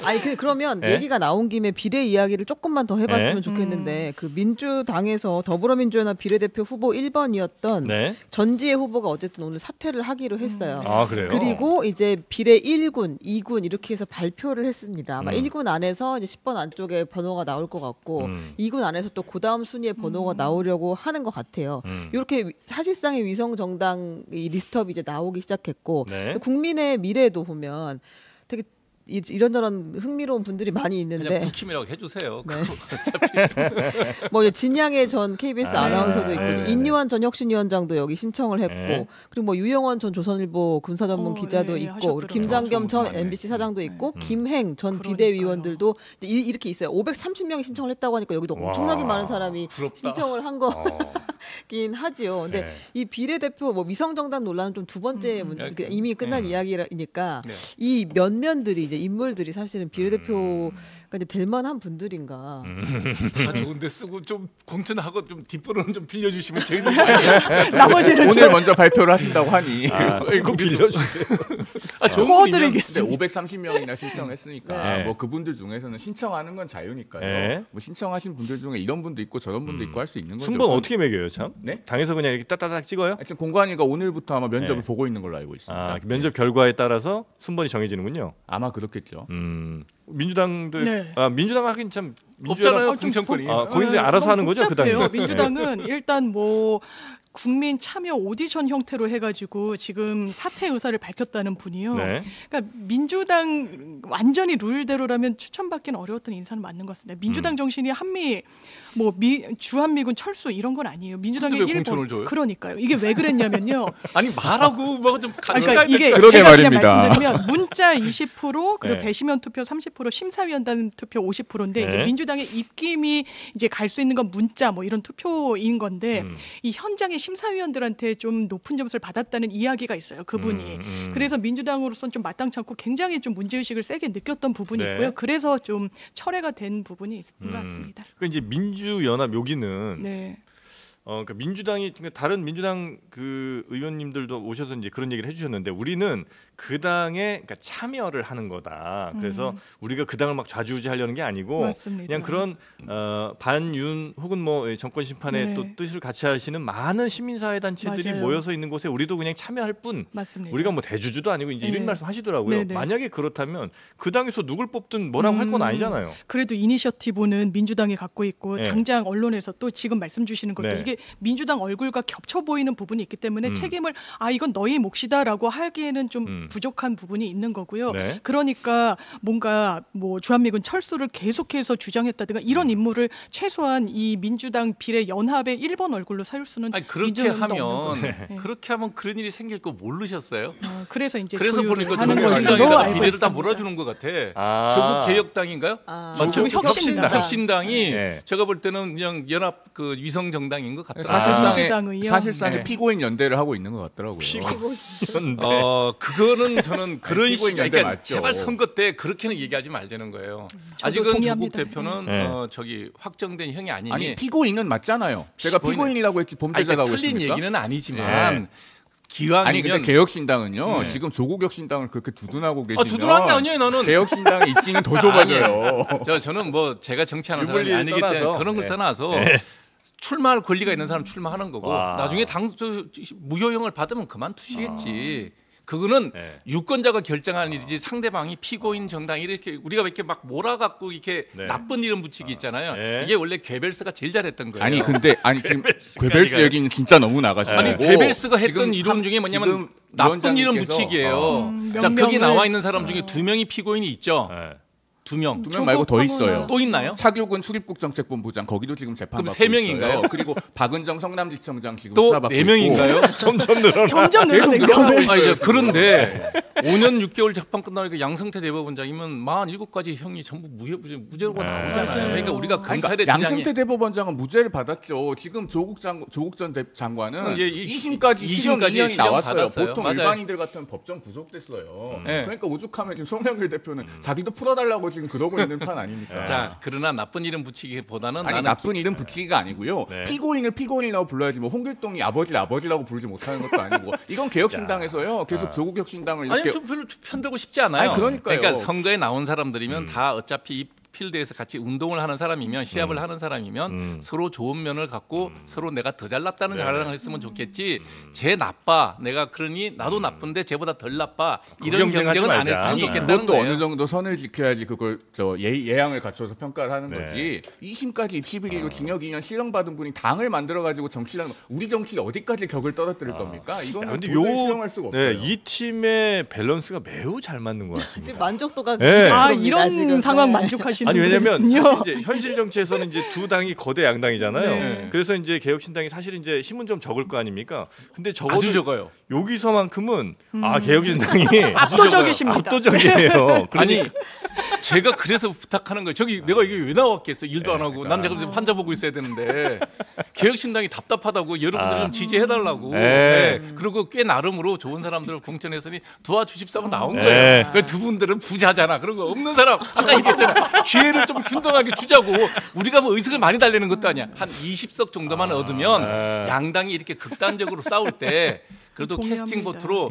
아니 그러면 네? 얘기가 나온 김에 비례 이야기를 조금만 더 해봤으면 네? 좋겠는데 그 민주당에서 더불어민주연합 비례대표 비례대표 후보 1번이었던 네. 전지혜 후보가 어쨌든 오늘 사퇴를 하기로 했어요. 아 그래요. 그리고 이제 비례 1군, 2군 이렇게 해서 발표를 했습니다. 아마 1군 안에서 이제 10번 안쪽에 번호가 나올 것 같고 2군 안에서 또 그다음 순위의 번호가 나오려고 하는 것 같아요. 이렇게 사실상의 위성 정당 이 리스트업이 이제 나오기 시작했고 네. 국민의 미래도 보면 되게 이런저런 흥미로운 분들이 많이 그냥 있는데 국힘이라고 해주세요. 네. 어차피 뭐 이제 진양의 전 KBS 아나운서도 있고 네. 인유한 전 혁신위원장도 여기 신청을 했고 네. 그리고 뭐 유영원 전 조선일보 군사전문 기자도 네, 있고 하셨더라고요. 김장겸 전 맞네. MBC 사장도 있고 김행 전 그러니까요. 비대위원들도 이렇게 있어요. 530명이 신청을 했다고 하니까 여기도 엄청나게 와. 많은 사람이 부럽다. 신청을 한 거긴 하지요. 근데 네. 이 비례대표 뭐 위성정당 논란은 좀 두 번째 문제 이미 끝난 이야기니까 네. 이 면면들이 이제 인물들이 사실은 비례대표가 이제 될 만한 분들인가. 다 좋은데 쓰고 좀 공천하고 좀 뒷번호는 좀 빌려주시면 저희도 많이 했어요. 나머지는 오늘 좀 먼저 발표를 하신다고 하니 이거 빌려주세요. 아, 좋은 분이면 근데 도와드리겠습니다. 530명이나 신청했으니까 네. 뭐 그분들 중에서는 신청하는 건 자유니까요. 네. 뭐 신청하신 분들 중에 이런 분도 있고 저런 분도 있고 할 수 있는 거죠. 순번 어떻게 매겨요, 참? 네? 당에서 그냥 이렇게 따따닥 찍어요? 하여튼 공관위가 오늘부터 아마 면접을 네. 보고 있는 걸로 알고 있습니다. 아, 면접 결과에 따라서 순번이 정해지는군요. 아마 그렇겠죠. 민주당도 네. 민주당 하긴 참 없잖아요. 좀 공천권이. 거기들 알아서 너무 하는 거죠, 그 복잡해요. 당은? 민주당은 일단 뭐 국민 참여 오디션 형태로 해가지고 지금 사퇴 의사를 밝혔다는 분이요. 네. 그러니까 민주당 완전히 룰대로라면 추천받기는 어려웠던 인사는 맞는 것 같습니다. 민주당 정신이 한미 뭐 주한미군 철수 이런 건 아니에요. 민주당의 근데 왜 일본 공천을 줘요? 그러니까요. 이게 왜 그랬냐면요. 아니 말하고 뭐좀 같이 그러니까 가야 이게 그러게 제가 그냥 말입니다. 말씀드리면 문자 20% 그리고 네. 배심원 투표 30% 심사위원단 투표 50%인데 네. 이제 민주당의 입김이 이제 갈 수 있는 건 문자 뭐 이런 투표인 건데 이 현장의 심사위원들한테 좀 높은 점수를 받았다는 이야기가 있어요. 그분이. 그래서 민주당으로서는 좀 마땅치 않고 굉장히 좀 문제의식을 세게 느꼈던 부분이 네. 있고요. 그래서 좀 철회가 된 부분이 있는 것 같습니다. 그 이제 민주연합 여기는 네. 그러니까 민주당이 그러니까 다른 민주당 그 의원님들도 오셔서 이제 그런 얘기를 해주셨는데 우리는 그 당에 그러니까 참여를 하는 거다. 그래서 우리가 그 당을 막 좌지우지하려는 게 아니고 맞습니다. 그냥 그런 반윤 혹은 뭐 정권 심판의 네. 또 뜻을 같이 하시는 많은 시민사회 단체들이 맞아요. 모여서 있는 곳에 우리도 그냥 참여할 뿐. 맞습니다. 우리가 뭐 대주주도 아니고 이제 이런 네. 말씀 하시더라고요. 네, 네. 만약에 그렇다면 그 당에서 누굴 뽑든 뭐라고 할 건 아니잖아요. 그래도 이니셔티브는 민주당이 갖고 있고 네. 당장 언론에서 또 지금 말씀 주시는 것도 네. 이게 민주당 얼굴과 겹쳐 보이는 부분이 있기 때문에 책임을 이건 너희 몫이다라고 하기에는 좀 부족한 부분이 있는 거고요. 네. 그러니까 뭔가 뭐 주한미군 철수를 계속해서 주장했다든가 이런 인물을 최소한 이 민주당 비례 연합의 1번 얼굴로 세울 수는 아니 그렇게 민주당도 없는 하면 거죠. 네. 그렇게 하면 그런 일이 생길 거 모르셨어요? 그래서 이제 그래서 조율을 보니까 하는 조국 것으로 신당에다가 알고 비례를 다 있습니다. 몰아주는 것 같아. 아. 조국 개혁당인가요? 맞죠? 조국 혁신당. 혁신당이 네. 제가 볼 때는 그냥 연합 그 위성 정당인 것 같더라고요. 민주당의요? 사실상의 네. 피고인 연대를 하고 있는 것 같더라고요. 그거는 저는 그런 피고인 식이 연대 그러니까 맞죠. 제발 선거 때 그렇게는 얘기하지 말자는 거예요. 저도 아직은 동의합니다. 조국 대표는 네. 저기 확정된 형이 아니니 아니 피고인은 맞잖아요. 제가 피고인은- 피고인이라고 했지 아니, 범죄자라고 그러니까 틀린 했습니까? 얘기는 아니지만 네. 기왕이면 아니 근데 개혁신당은요 네. 지금 조국 혁신당을 그렇게 두둔하고 계시면 두둔한 게 아니에요. 나는 개혁신당의 입지는 더 좁아져요. 저는 뭐 제가 정치하는 사람이 유불리를 아니기 때문에 떠나서. 그런 걸 네. 떠나서 출마할 권리가 있는 사람 출마하는 거고 와. 나중에 무효형을 받으면 그만두시겠지. 그거는 네. 유권자가 결정하는 일이지 상대방이 피고인 정당 이렇게 우리가 이렇게 막 몰아갖고 이렇게 네. 나쁜 이름 붙이기 있잖아요. 네. 이게 원래 괴벨스가 제일 잘했던 거예요. 아니 근데 지금 괴벨스 얘기는 진짜 너무 나가시고 아니 괴벨스가 했던 지금 이름 중에 뭐냐면 지금 나쁜 이름 위원장님께서 붙이기예요. 자 명명을- 거기 나와 있는 사람 중에 2명이 피고인이 있죠. 네. 2명. 2명 말고 더 있어요. 또 있나요? 차규근 출입국정책본부장 거기도 지금 재판 그럼 받고 3명인가요? 있어요. 그리고 박은정 성남지청장 지금 또 수사받고 4명인가요? 점점 늘어나. 점점 계속 늘어나는 늘어나고 명을 있어요. 아니, 그런데 5년 6개월 재판 끝나니까 양승태 대법원장이면 47가지 형이 전부 무죄로 나오잖아요. 맞아요. 그러니까 우리가 그러니까 검찰의 양승태 대법원장은 무죄를 받았죠. 지금 조국 전 장관은 예, 2심까지 실형 2심까지 2년이 실형 나왔어요. 받았어요. 보통 맞아요. 일반인들 같으면 법정 구속됐어요. 네. 그러니까 오죽하면 지금 송영길 대표는 자기도 풀어달라고 지금 그러고 있는 판 아닙니까? 자, 그러나 나쁜 이름 붙이기보다는 아니 나는 나쁜 이름 붙이기가 아니고요. 네. 피고인을 피고인이라고 불러야지 뭐 홍길동이 아버지라고 부르지 못하는 것도 아니고 이건 개혁신당에서요. 계속 조국 혁신당을 아니 이렇게 저 별로 편들고 싶지 않아요. 아니, 그러니까요. 그러니까 선거에 나온 사람들이면 다 어차피 이 필드에서 같이 운동을 하는 사람이면 시합을 하는 사람이면 서로 좋은 면을 갖고 서로 내가 더 잘났다는 자랑을 했으면 좋겠지. 쟤 나빠. 내가 그러니 나도 나쁜데 쟤보다 덜 나빠. 이런 경쟁하지 경쟁은 안 말자. 했으면 아니, 좋겠다는 그것도 거예요. 어느 정도 선을 지켜야지 그걸 예양을 갖춰서 평가를 하는 네. 거지. 2심까지 입시 비리로 징역 2년 실형받은 분이 당을 만들어 가지고 정치라는 우리 정치 어디까지 격을 떨어뜨릴 겁니까? 이거는 근데 도저히 실현할 수가 없어요. 네, 이 팀의 밸런스가 매우 잘 맞는 것 같습니다. 지금 만족도가 네. 아 그럽니다, 이런 지금. 상황 네. 만족하시는 아니 왜냐면 분이군요. 사실 이제 현실 정치에서는 이제 두 당이 거대 양당이잖아요. 네. 그래서 이제 개혁신당이 사실 이제 힘은 좀 적을 거 아닙니까? 근데 적어도 아주 적어요. 여기서만큼은 개혁신당이 압도적이십니다. 압도적이에요. 아니 제가 그래서 부탁하는 거예요. 저기 내가 이게 왜 나왔겠어? 일도 안 하고 난 지금 환자 보고 있어야 되는데 개혁신당이 답답하다고 여러분들 좀 지지해달라고. 네. 네. 그리고 꽤 나름으로 좋은 사람들을 공천했으니 도와주십사고 나온 네. 거예요. 그 두 분들은 부자잖아. 그런 거 없는 사람 아까 얘기했잖아. 기회를 좀 균등하게 주자고. 우리가 뭐 의석을 많이 달리는 것도 아니야. 한 20석 정도만 얻으면 양당이 이렇게 극단적으로 싸울 때 그래도 동의합니다. 캐스팅 보트로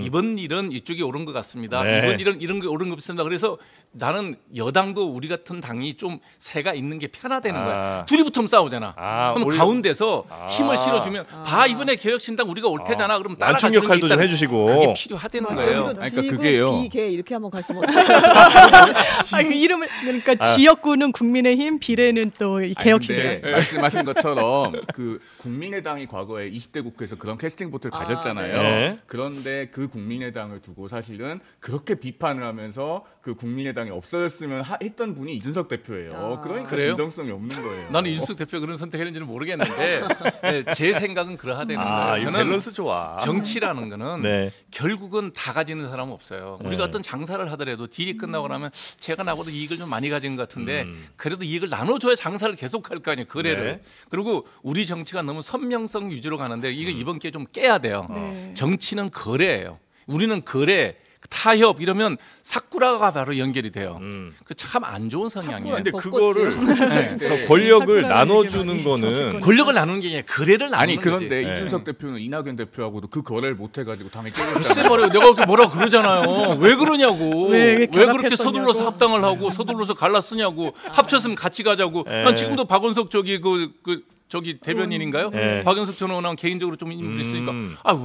이번 일은 이쪽이 옳은 것 같습니다. 네. 이번 일은 이런 게 옳은 것 같습니다. 그래서 나는 여당도 우리 같은 당이 좀 새가 있는 게 편하다는 거야. 둘이 붙으면 싸우잖아. 그럼 오히려- 가운데서 힘을 실어주면 봐 이번에 개혁신당 우리가 올 테잖아. 그럼 완충 따라가주는 역할도 게 좀 있다는 해주시고. 그게 필요하다는 거예요. 여기도 그러니까 지구 그게요. 비개 이렇게 한번 가시면 어떡해요? 그 이름을 그러니까 지역구는 국민의힘, 비례는 또 이 개혁신당. 아니, 근데 말씀하신 것처럼 그 국민의당이 과거에 20대 국회에서 그런 캐스팅 보트를 가졌잖아요. 네. 그런데 그 국민의당을 두고 사실은 그렇게 비판을 하면서 그 국민의당이 없어졌으면 했던 분이 이준석 대표예요. 그러니까 그래요? 진정성이 없는 거예요. 나는 이준석 대표 그런 선택했는지는 모르겠는데 네, 제 생각은 그러하다는 이 거예요. 저는 밸런스 좋아. 정치라는 거는 네. 결국은 다 가지는 사람은 없어요. 우리가 어떤 장사를 하더라도 딜이 끝나고 나면 제가 나보다 이익을 좀 많이 가진 것 같은데 그래도 이익을 나눠줘야 장사를 계속할 거 아니에요. 거래를. 네. 그리고 우리 정치가 너무 선명성 위주로 가는데 이거 이번 기회에 좀 깨야 돼요. 네. 정치는 거래예요. 우리는 거래, 타협 이러면 사쿠라가 바로 연결이 돼요. 그 참 안 좋은 성향이에요. 근데 벚꽃이요. 그거를 네. 그러니까 권력을 사쿠라는 나눠주는 얘기 많이 거는 정치권에서. 권력을 나누는 게 아니라 거래를 나누는 아니 거지. 그런데 네. 이준석 대표는 이낙연 대표하고도 그 거래를 못 해가지고 당에 글쎄 깨졌잖아요. 말이에요. 내가 그렇게 뭐라 그러잖아요. 왜 그러냐고. 왜 왜 그렇게 결합했었냐고. 서둘러서 합당을 하고 서둘러서 갈라쓰냐고. 합쳤으면 같이 가자고. 네. 난 지금도 박원석 저기 대변인인가요? 네. 박영석 전 의원하고 개인적으로 좀 인물이 있으니까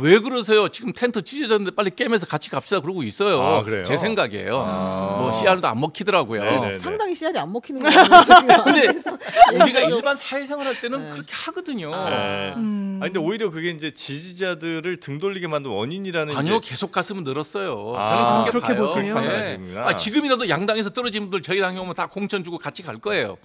왜 그러세요? 지금 텐트 찢어졌는데 빨리 깨면서 같이 갑시다 그러고 있어요. 아, 그래요? 제 생각이에요. 뭐 씨알도 안 먹히더라고요. 네. 상당히 씨알이 안 먹히는 거예요. 근데 우리가 일반 사회생활 할 때는 그렇게 하거든요. 네. 아니 근데 오히려 그게 이제 지지자들을 등 돌리게 만든 원인이라는 아니요, 이제 계속 갔으면 늘었어요. 아, 저는 그렇게 봐요. 보세요? 네. 판단하시는구나. 지금이라도 양당에서 떨어진 분들 저희 당에 오면 다 공천 주고 같이 갈 거예요.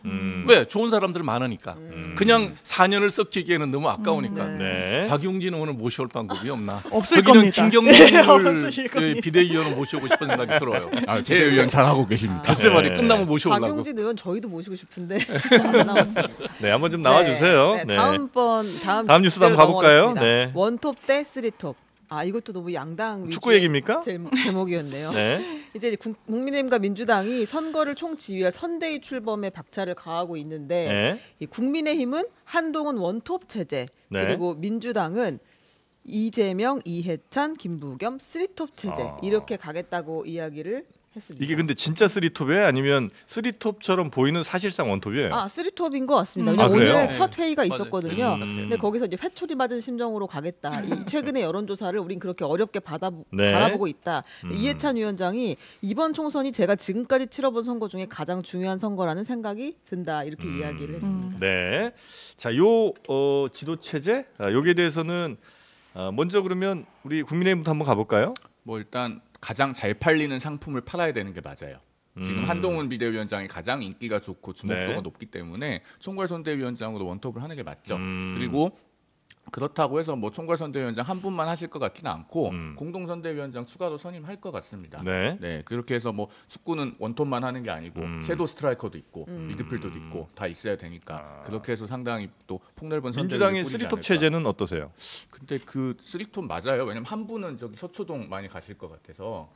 왜? 좋은 사람들 많으니까. 그냥 4년을 썩히기에는 너무 아까우니까. 네. 박용진 의원을 모셔올 방법이 없나? 없을 저기는 겁니다. 김경민 네, 의원을 없으실 겁니다. 비대위원을 모셔오고 싶은 생각이 들어요. 제 의원 잘하고 계십니다. 글쎄 말이 네. 끝나면 모셔오려고. 박용진 의원 저희도 모시고 싶은데 안 나왔습니다. 네, 한번 좀 나와주세요. 네, 네. 다음 뉴스도 한번 가볼까요? 네. 원톱 대 쓰리톱. 이것도 너무 양당 축구 위주의 얘기입니까? 제목이었네요. 네. 이제 국민의힘과 민주당이 선거를 총지휘할 선대위 출범에 박차를 가하고 있는데 네. 이 국민의힘은 한동훈 원톱 체제 네. 그리고 민주당은 이재명, 이해찬, 김부겸 쓰리톱 체제 이렇게 가겠다고 이야기를 했습니다. 이게 근데 진짜 쓰리톱이에요? 아니면 쓰리톱처럼 보이는 사실상 원톱이에요? 쓰리톱인 것 같습니다. 아, 왜냐면 그래요? 오늘 첫 회의가 맞아요. 있었거든요. 음. 근데 거기서 이제 회초리 맞은 심정으로 가겠다. 이 최근의 여론조사를 우린 그렇게 어렵게 네. 바라보고 있다. 이해찬 위원장이 이번 총선이 제가 지금까지 치러본 선거 중에 가장 중요한 선거라는 생각이 든다. 이렇게 이야기를 했습니다. 네. 자, 요 지도 체제 여기에 대해서는 먼저 그러면 우리 국민의힘부터 한번 가볼까요? 뭐 일단 가장 잘 팔리는 상품을 팔아야 되는 게 맞아요. 지금 한동훈 비대위원장이 가장 인기가 좋고 주목도가 네. 높기 때문에 총괄선대위원장으로 원톱을 하는 게 맞죠. 그리고 그렇다고 해서 뭐 총괄선대위원장 한 분만 하실 것 같지는 않고 공동선대위원장 추가로 선임할 것 같습니다. 네. 그렇게 해서 뭐 축구는 원톱만 하는 게 아니고 섀도우 스트라이커도 있고 미드필더도 있고 다 있어야 되니까 그렇게 해서 상당히 또 폭넓은 선대위를 민주당의 꾸리지 쓰리톱 않을까. 체제는 어떠세요? 근데 그 쓰리톱 맞아요. 왜냐면 한 분은 저기 서초동 많이 가실 것 같아서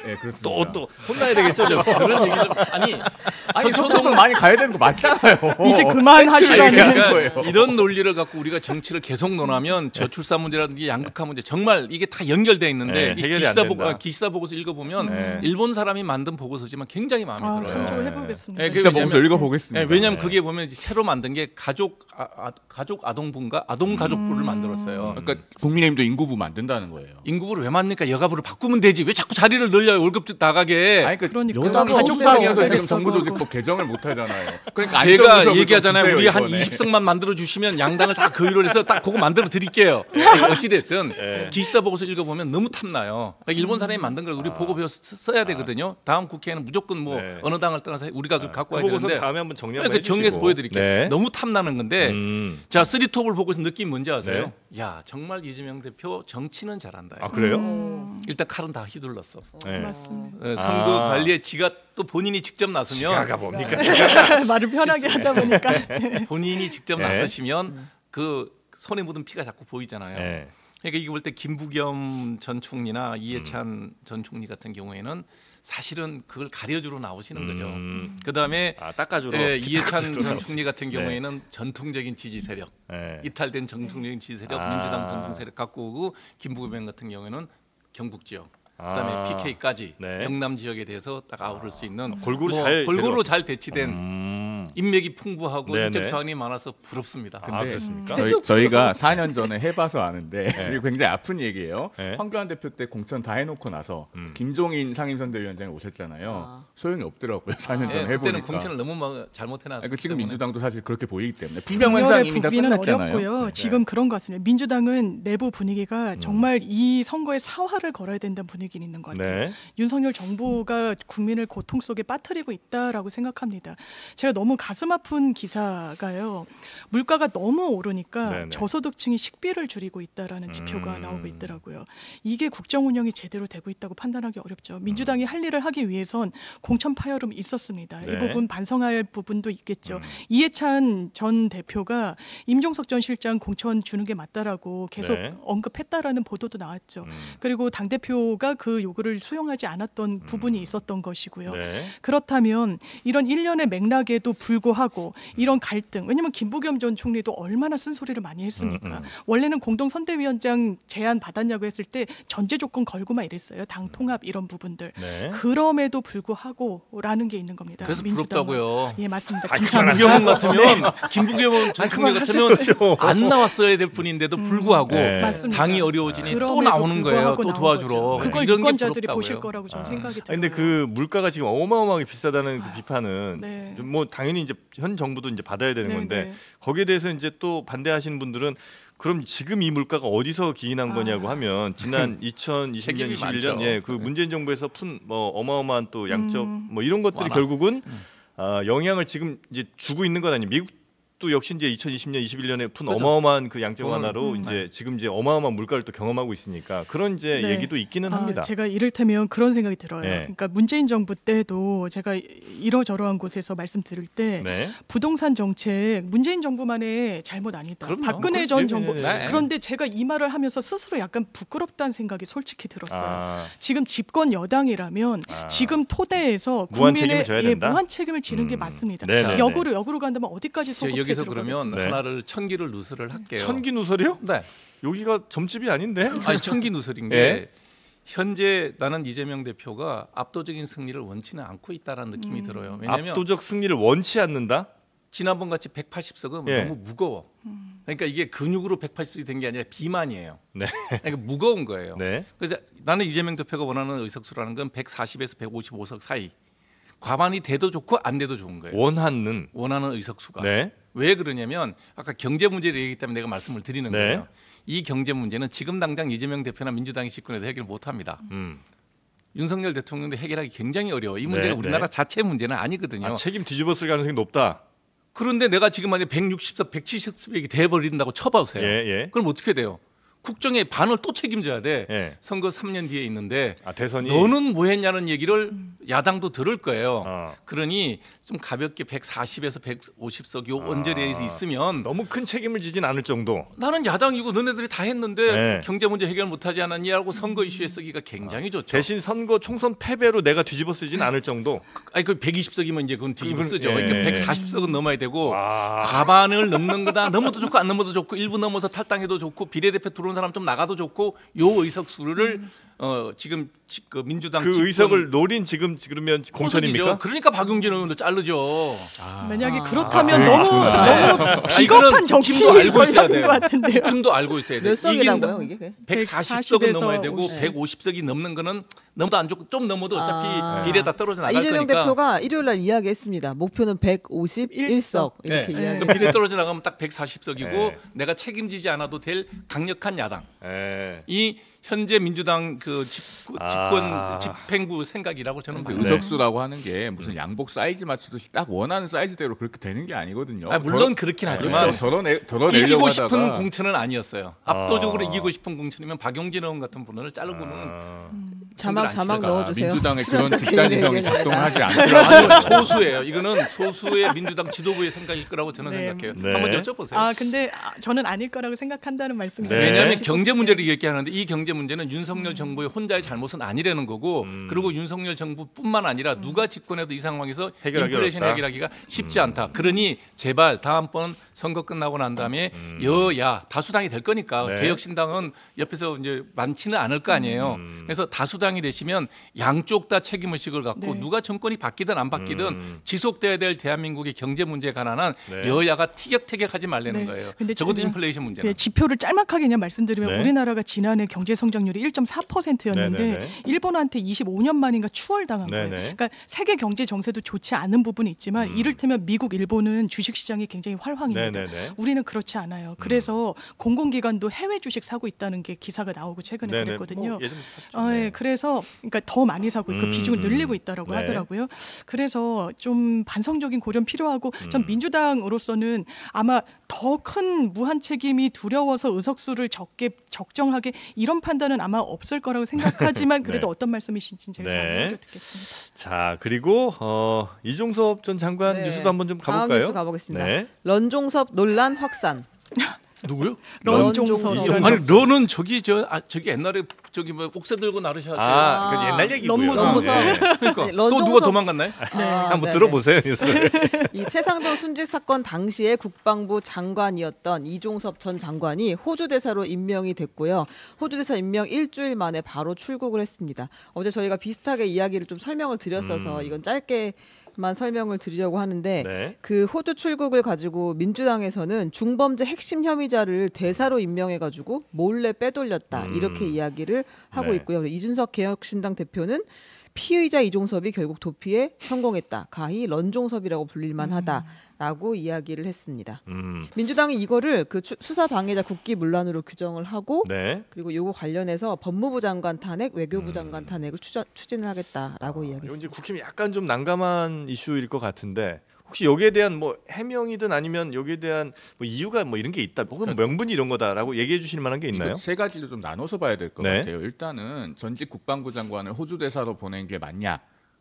예, 그렇습니다. 또 혼나야 되겠죠, 좀. 그런 얘기 좀 아니 소송은 많이 가야 되는 거 맞잖아요. 이제 그만하시라는. 그러니까 이런 논리를 갖고 우리가 정치를 계속 논하면 저출산 문제라든지 양극화 문제 정말 이게 다 연결돼 있는데 이 해결이 안 된다. 기시다 보고서 읽어보면 일본 사람이 만든 보고서지만 굉장히 마음에 들어요. 참조를 해보겠습니다. 네, 진짜 보고서 읽어보겠습니다. 네, 왜냐하면 그게 보면 이제 새로 만든 게 가족 아동부인가 아동가족부를 만들었어요. 그러니까 국민의힘도 인구부 만든다는 거예요. 인구부를 왜 만드니까 여가부를 바꾸면 되지 왜 자꾸 자리를 늘려요 월급 나가게. 아니 그러니까 여당이 가족 가족당에서 세력이 지금 정부조직법 개정을 못 하잖아요. 그러니까 제가 안정구석을 얘기하잖아요. 좀 우리 주세요, 한 이번에. 20석만 만들어 주시면 양당을 다 거의로 해서 딱 그거 만들어 드릴게요. 어찌 됐든 기시다 보고서 읽어보면 너무 탐나요. 그러니까 일본 사람이 만든 걸 우리 보고 배워서 써야 되거든요. 다음 국회에는 무조건 뭐 네. 어느 당을 떠나서 우리가 그걸 갖고 와야 보고서 되는데. 다음에 한번 정리 한번 그 정리해서 해주시고. 보여드릴게요. 네. 너무 탐나는 건데 자 쓰리톱을 보고서 느낀 문제 아세요? 야 정말 이재명 대표 정치는 잘한다. 아 그래요? 일단 칼은 다 휘둘렀어. 네. 맞습니다. 선거 관리에 지가 또 본인이 직접 나서면 지가가 뭡니까? 말을 편하게 하다 보니까. 본인이 직접 네. 나서시면 그 손에 묻은 피가 자꾸 보이잖아요. 네. 그러니까 이게 볼 때 김부겸 전 총리나 이해찬 전 총리 같은 경우에는 사실은 그걸 가려주러 나오시는 거죠. 그다음에 닦아주러. 이해찬 전 총리 같은 경우에는 전통적인 지지 세력, 네. 이탈된 전통적인 지지 세력, 민주당 전통 세력 갖고 오고 김부겸 같은 경우에는 경북 지역, 그다음에 PK까지 네. 영남 지역에 대해서 딱 아우를 수 있는 골고루 잘 골고루 잘 배치된 인맥이 풍부하고 네네. 인적 자원이 많아서 부럽습니다. 아 그렇습니까? 저희가 4년 전에 해봐서 아는데 네. 이게 굉장히 아픈 얘기예요. 네. 황교안 대표 때 공천 다 해놓고 나서 김종인 상임선대위원장이 오셨잖아요. 소용이 없더라고요. 4년 전에 그때는 해보니까. 공천을 너무 잘못해놨어요. 지금 민주당도 사실 그렇게 보이기 때문에 분열의 비명현상 이미 다 부기는 끝났잖아요. 어렵고요. 지금 그런 것 같습니다. 민주당은 내부 분위기가 정말 이 선거에 사활을 걸어야 된다는 분위기는 있는 것 같아요. 네. 윤석열 정부가 국민을 고통 속에 빠뜨리고 있다라고 생각합니다. 제가 너무 가슴 아픈 기사가요. 물가가 너무 오르니까 네네. 저소득층이 식비를 줄이고 있다라는 지표가 나오고 있더라고요. 이게 국정 운영이 제대로 되고 있다고 판단하기 어렵죠. 민주당이 할 일을 하기 위해선 공천 파열음이 있었습니다. 네. 이 부분 반성할 부분도 있겠죠. 이해찬 전 대표가 임종석 전 실장 공천 주는 게 맞다라고 계속 네. 언급했다라는 보도도 나왔죠. 그리고 당 대표가 그 요구를 수용하지 않았던 부분이 있었던 것이고요. 네. 그렇다면 이런 일련의 맥락에도 불구하고 이런 갈등, 왜냐하면 김부겸 전 총리도 얼마나 쓴소리를 많이 했습니까? 원래는 공동선대위원장 제안 받았냐고 했을 때 전제 조건 걸고만 이랬어요. 당 통합 이런 부분들. 네. 그럼에도 불구하고라는 게 있는 겁니다. 그래서 민주당은. 부럽다고요. 예, 맞습니다. 김부겸 같으면 김부겸 전 총리 같으면 안 나왔어야 될 분인데도 불구하고 네. 맞습니다. 당이 어려워지니 또 그럼에도 나오는 거예요. 불구하고 또 나온 도와주러. 거죠. 그걸 이런 게 유권자들이 부럽다고요. 보실 거라고 저는 생각이 들어요. 근데 그 물가가 지금 어마어마하게 비싸다는 그 비판은 네. 뭐 당연히 이제 현 정부도 이제 받아야 되는 네, 건데 네. 거기에 대해서 이제 또 반대하시는 분들은 그럼 지금 이 물가가 어디서 기인한 거냐고 하면 지난 2020년, 책임이 21년 많죠. 그 문재인 정부에서 푼 뭐 어마어마한 또 양적 뭐 이런 것들이 완화. 결국은 영향을 지금 이제 주고 있는 건 아니에요. 미국도 역시 이제 2020년, 21년에 푼 그렇죠. 어마어마한 그 양적 저는, 완화로 이제 지금 이제 어마어마한 물가를 또 경험하고 있으니까 그런 이제 네. 얘기도 있기는 합니다. 제가 이를테면 그런 생각이 들어요. 네. 그러니까 문재인 정부 때도 제가 이러저러한 곳에서 말씀드릴 때 네. 부동산 정책 문재인 정부만의 잘못 아니다. 그럼요. 박근혜 그렇지. 전 정부. 네. 그런데 제가 이 말을 하면서 스스로 약간 부끄럽다는 생각이 솔직히 들었어요. 아. 지금 집권 여당이라면 지금 토대에서 무한 국민의 책임을 져야 된다? 무한 책임을 지는 게 맞습니다. 네네네. 역으로 간다면 어디까지 제가 소급해 여기서 들어가겠습니까? 그러면 네. 하나를 천기를 누설을 할게요. 천기 누설이요? 네. 여기가 점집이 아닌데? 아니 천기 누설인 게 예? 현재 나는 이재명 대표가 압도적인 승리를 원치는 않고 있다라는 느낌이 들어요. 왜냐하면 압도적 승리를 원치 않는다. 지난번 같이 180석은 예. 너무 무거워. 그러니까 이게 근육으로 180석이 된 게 아니라 비만이에요. 네. 그러니까 무거운 거예요. 네. 그래서 나는 이재명 대표가 원하는 의석수라는 건 140에서 155석 사이. 과반이 돼도 좋고 안 돼도 좋은 거예요. 원하는. 원하는 의석수가. 네. 왜 그러냐면 아까 경제 문제를 얘기했기 때문에 내가 말씀을 드리는 네. 거예요. 이 경제 문제는 지금 당장 이재명 대표나 민주당이 집권해도 해결 못합니다. 윤석열 대통령도 해결하기 굉장히 어려워. 이 문제는 네, 우리나라 네. 자체 문제는 아니거든요. 아, 책임 뒤집었을 가능성이 높다. 그런데 내가 지금 만약 160석, 170석이 돼버린다고 쳐보세요. 예, 예. 그럼 어떻게 돼요? 국정의 반을 또 책임져야 돼. 예. 선거 3년 뒤에 있는데 대선이 너는 뭐 했냐는 얘기를 야당도 들을 거예요. 어. 그러니 좀 가볍게 140에서 150석 요 언저리에서 있으면 너무 큰 책임을 지진 않을 정도. 나는 야당이고 너네들이 다 했는데 네. 경제 문제 해결 못하지 않았냐고 선거 이슈에 쓰기가 굉장히 좋죠. 대신 선거 총선 패배로 내가 뒤집어 쓰진 않을 정도. 아니 그 120석이면 이제 그건 뒤집어 그건, 쓰죠. 예. 그러니까 140석은 넘어야 되고 와. 과반을 넘는 거다. 넘어도 좋고 안 넘어도 좋고 일부 넘어서 탈당해도 좋고 비례대표 들어온 사람 좀 나가도 좋고 요 의석 수를 지금 그 민주당 그 집권 의석을 노린 지금 그러면 공천입니까? 호석이죠. 그러니까 박용진 의원도 자르죠. 만약에 그렇다면 아, 너무 이거는 비겁한 정치인 팀도 알고 있어야 전략인 돼요. 것 같은데요. 팀도 알고 있어야 돼요. 몇 석이라고요 이게? 140석은 140에서 넘어야 되고 50. 150석이 넘는 거는 너무도 안 좋고 좀 넘어도 어차피 아. 비례 다 떨어져 나갈 이재명 거니까. 대표가 일요일 날 이야기했습니다. 목표는 151석 이렇게 네. 이야기. 그 비례 떨어져 나가면 딱 140석이고 네. 내가 책임지지 않아도 될 강력한 야당. 예. 이 현재 민주당 그 집권 아. 집행부 생각이라고 저는 근데 봐요. 의석수라고 하는 게 무슨 양복 사이즈 맞추듯이 딱 원하는 사이즈대로 그렇게 되는 게 아니거든요. 아, 물론 그렇긴 하지만 덜어내려고 이기고 하다가 싶은 공천은 아니었어요. 압도적으로 아. 이기고 싶은 공천이면 박용진 의원 같은 분을 자르고는 자막 넣어주세요. 민주당에 그런 출연자 집단 개인의 지성이 의견이 작동하지 아니라. 않더라고요. 아주 소수예요. 이거는 소수의 민주당 지도부의 생각일 거라고 저는 네. 생각해요. 네. 한번 여쭤보세요. 근데 저는 아닐 거라고 생각한다는 말씀이죠. 네. 왜냐하면 경제 문제를 얘기하는데 이 경제 문제는 윤석열 정부의 혼자의 잘못은 아니라는 거고 그리고 윤석열 정부뿐만 아니라 누가 집권해도 이 상황에서 해결하기 인플레이션 어렵다. 해결하기가 쉽지 않다. 그러니 제발 다음번 선거 끝나고 난 다음에 여야 다수당이 될 거니까 네. 개혁신당은 옆에서 이제 많지는 않을 거 아니에요. 그래서 다수당이 되시면 양쪽 다 책임 의식을 갖고 네. 누가 정권이 바뀌든 안 바뀌든 지속돼야 될 대한민국의 경제 문제에 관한 네. 여야가 티격태격하지 말라는 네. 거예요. 근데 적어도 제가 인플레이션 문제는. 지표를 짤막하게 그냥 말씀드리면 네. 우리나라가 지난해 경제 성장률이 1.4%였는데 네, 네, 네. 일본한테 25년 만인가 추월당한 네, 거예요. 네. 그러니까 세계 경제 정세도 좋지 않은 부분이 있지만 이를테면 미국, 일본은 주식 시장이 굉장히 활황입니다. 네, 네, 네. 우리는 그렇지 않아요. 그래서 공공기관도 해외 주식 사고 있다는 게 기사가 나오고 최근에 네, 네. 그랬거든요. 뭐 예전 샀죠. 예, 그래서 그러니까 더 많이 사고 그 비중을 늘리고 있다라고 네. 하더라고요. 그래서 좀 반성적인 고려 필요하고 전 민주당으로서는 아마 더 큰 무한 책임이 두려워서 의석수를 적정하게 이런 판단은 아마 없을 거라고 생각하지만 그래도 네. 어떤 말씀이신지 제가 네. 잘 알아듣겠습니다. 자, 그리고 이종섭 전 장관 네. 뉴스도 한번 좀 다음 가볼까요? 뉴스 가보겠습니다. 네. 런종섭 논란 확산. 누구요? 런종석. 런종석. 아니 너는 저기 저기 옛날에 저기 뭐 옥새 들고 나르셔 아, 그 옛날 얘기고요. 런무성. 네. 그러니까 네, 또 누가 도망갔나요? 한번 네네. 들어보세요 뉴스. 이 최상동 순직 사건 당시에 국방부 장관이었던 이종섭 전 장관이 호주 대사로 임명이 됐고요. 호주 대사 임명 일주일 만에 바로 출국을 했습니다. 어제 저희가 비슷하게 이야기를 좀 설명을 드렸어서 이건 짧게만 설명을 드리려고 하는데 네. 그 호주 출국을 가지고 민주당에서는 중범죄 핵심 혐의자를 대사로 임명해가지고 몰래 빼돌렸다 이렇게 이야기를 하고 네. 있고요. 이준석 개혁신당 대표는 피의자 이종섭이 결국 도피에 성공했다. 가히 런종섭이라고 불릴만하다라고 이야기를 했습니다. 민주당이 이거를 그 수사 방해자 국기문란으로 규정을 하고 네. 그리고 요거 관련해서 법무부 장관 탄핵, 외교부 장관 탄핵을 추진을 하겠다라고 이건 이제 이야기했습니다. 국힘이 약간 좀 난감한 이슈일 것 같은데 혹시 여기에 대한 뭐 해명이든 아니면 여기에 대한 뭐 이유가 뭐 이런 게 있다, 혹은 명분이 이런 거다라고 얘기해 주실 만한 게 있나요? 이거 세 가지로 좀 나눠서 봐야 될 것 네. 같아요. 일단은 전직 국방부 장관을 호주 대사로 보낸 게 맞냐?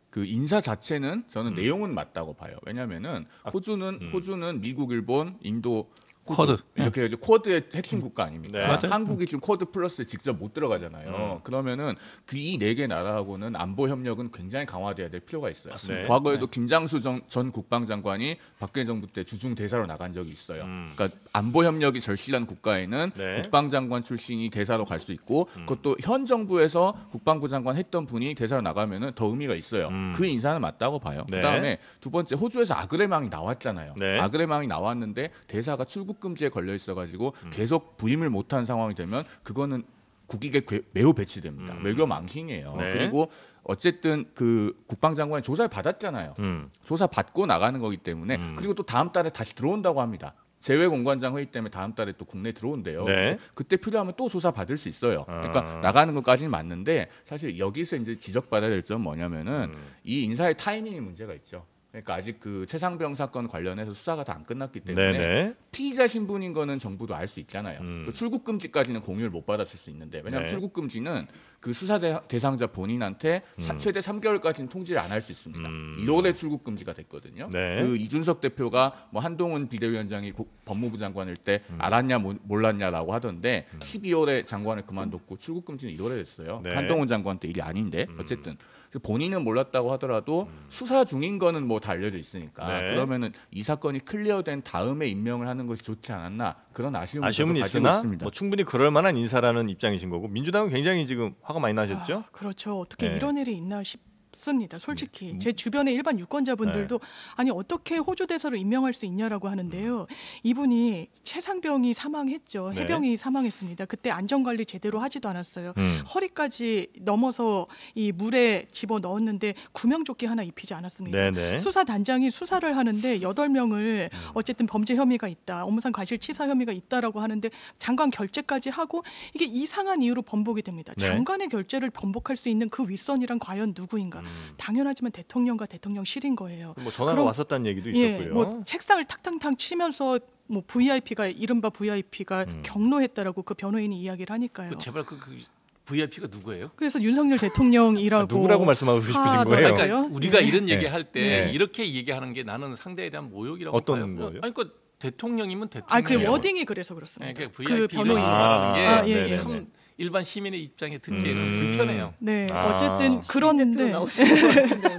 그 인사 자체는 저는 내용은 맞다고 봐요. 왜냐하면은 호주는 미국, 일본, 인도 쿼드. 이렇게 이제 쿼드의 핵심 국가 아닙니까? 네. 맞아요. 한국이 지금 쿼드 플러스에 직접 못 들어가잖아요. 그러면은 그 이 네 개 나라하고는 안보 협력은 굉장히 강화돼야 될 필요가 있어요. 네. 과거에도 김장수 전 국방장관이 박근혜 정부 때 주중 대사로 나간 적이 있어요. 그러니까 안보 협력이 절실한 국가에는 네. 국방장관 출신이 대사로 갈 수 있고 그것도 현 정부에서 국방부 장관 했던 분이 대사로 나가면은 더 의미가 있어요. 그 인사는 맞다고 봐요. 네. 그다음에 두 번째 호주에서 아그레망이 나왔잖아요. 네. 아그레망이 나왔는데 대사가 출국 금지에 걸려 있어가지고 계속 부임을 못한 상황이 되면 그거는 국익에 매우 배치됩니다. 외교 망신이에요. 네. 그리고 어쨌든 그 국방장관이 조사를 받았잖아요. 조사 받고 나가는 거기 때문에 그리고 또 다음 달에 다시 들어온다고 합니다. 재외공관장 회의 때문에 다음 달에 또 국내 들어온대요. 네. 그때 필요하면 또 조사 받을 수 있어요. 그러니까 나가는 것까지는 맞는데 사실 여기서 이제 지적받아야 될 점은 뭐냐면은 이 인사의 타이밍이 문제가 있죠. 그러니까 아직 그 최상병 사건 관련해서 수사가 다 안 끝났기 때문에 네네. 피의자 신분인 거는 정부도 알 수 있잖아요. 그 출국 금지까지는 공유를 못 받았을 수 있는데 왜냐하면 네. 출국 금지는 그 수사 대상자 본인한테 최대 3개월까지는 통지를 안 할 수 있습니다. 1월에 출국 금지가 됐거든요. 네. 그 이준석 대표가 뭐 한동훈 비대위원장이 법무부 장관일 때 알았냐 몰랐냐라고 하던데 12월에 장관을 그만뒀고 출국 금지는 1월에 됐어요. 네. 한동훈 장관 때 일이 아닌데 어쨌든 본인은 몰랐다고 하더라도 수사 중인 거는 뭐 다 알려져 있으니까 네. 그러면은 이 사건이 클리어된 다음에 임명을 하는 것이 좋지 않았나 그런 아쉬움을 아쉬움은 저도 가지고 있으나 있습니다. 뭐 충분히 그럴 만한 인사라는 입장이신 거고 민주당은 굉장히 지금 화가 많이 나셨죠? 그렇죠. 어떻게 네. 이런 일이 있나 싶습니다. 솔직히 제 주변의 일반 유권자분들도 아니 어떻게 호주 대사로 임명할 수 있냐라고 하는데요. 이분이 최상병이 사망했죠. 네. 해병이 사망했습니다. 그때 안전관리 제대로 하지도 않았어요. 허리까지 넘어서 이 물에 집어 넣었는데 구명조끼 하나 입히지 않았습니다. 네네. 수사단장이 수사를 하는데 8명을 어쨌든 범죄 혐의가 있다. 업무상 과실치사 혐의가 있다라고 하는데 장관 결재까지 하고 이게 이상한 이유로 번복이 됩니다. 네. 장관의 결재를 번복할 수 있는 그 윗선이란 과연 누구인가? 당연하지만 대통령과 대통령실인 거예요. 뭐 전화가 그럼- 왔었다는 얘기도 예, 있었고요. 뭐 책상을 탁탕탕 치면서 뭐 VIP가 이른바 VIP가 경로했다라고 그 변호인이 이야기를 하니까요. 제발 그 VIP가 누구예요? 그래서 윤석열 대통령이라고 누구라고 말씀하고 싶으신 거예요? 하더라고요. 그러니까 우리가 네. 이런 얘기할 때 네. 이렇게 얘기하는 게 나는 상대에 대한 모욕이라고 어떤 봐요. 거요? 아니 그러니까 대통령이면 대통령. 아, 그 워딩이 그래서 그렇습니다. 그러니까 그 VIP를 변호인. 말하는 게 아, 예, 예. 참 일반 시민의 입장에 듣기에는 불편해요. 네, 아. 어쨌든 대표 그런데 나오시는 것 같은데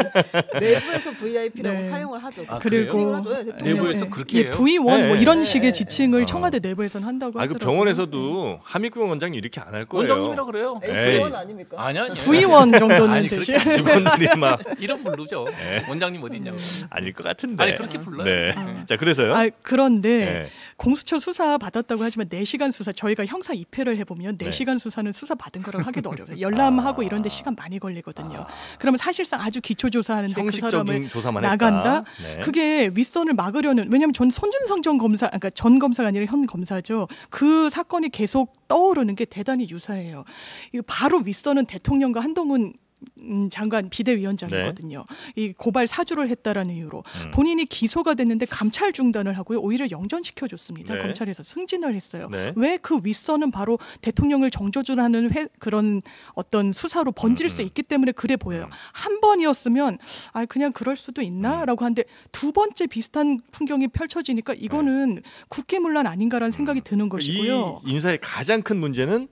내부에서 VIP라고 네. 사용을 하죠. 아, 그리고 지칭을 하죠. 예, 대통령. 내부에서 네. 그렇게 예, 해요? V1 뭐 네. 이런 네. 식의 지칭을 어. 청와대 내부에서는 한다고 아, 그 하더라고요. 병원에서도 함익경 원장님 이렇게 안 할 거예요. 원장님이라 그래요. H1 아닙니까? 아니야. V1 정도는 아니, 되지. 그렇게 직원들이 막 이런 부르죠. 원장님 어디 있냐고. 아닐 것 같은데. 아니 그렇게 불러요. 네. 자 그래서요. 아, 그런데 네. 공수처 수사 받았다고 하지만 4시간 수사 저희가 형사 입회를 해보면 네. 4시간 수사는 수사 받은 거라고 하기도 어려워요. 열람하고 이런 데 시간 많이 걸리거든요. 그러면 사실상 아주 기초 조사하는데 그 형식적인 사람을 조사만 나간다. 했다. 네. 그게 윗선을 막으려는 왜냐하면 전 손준성 전 검사 그러니까 전 검사가 아니라 현 검사죠. 그 사건이 계속 떠오르는 게 대단히 유사해요. 이거 바로 윗선은 대통령과 한동훈 장관 비대위원장이거든요. 이 고발 사주를 했다라는 이유로 본인이 기소가 됐는데 감찰 중단을 하고요. 오히려 영전시켜줬습니다. 네. 검찰에서 승진을 했어요. 네. 왜 그 윗선은 바로 대통령을 정조준하는 그런 어떤 수사로 번질 수 있기 때문에 그래 보여요. 한 번이었으면 아 그냥 그럴 수도 있나라고 하는데 두 번째 비슷한 풍경이 펼쳐지니까 이거는 국기문란 아닌가라는 생각이 드는 것이고요. 이 인사의 가장 큰 문제는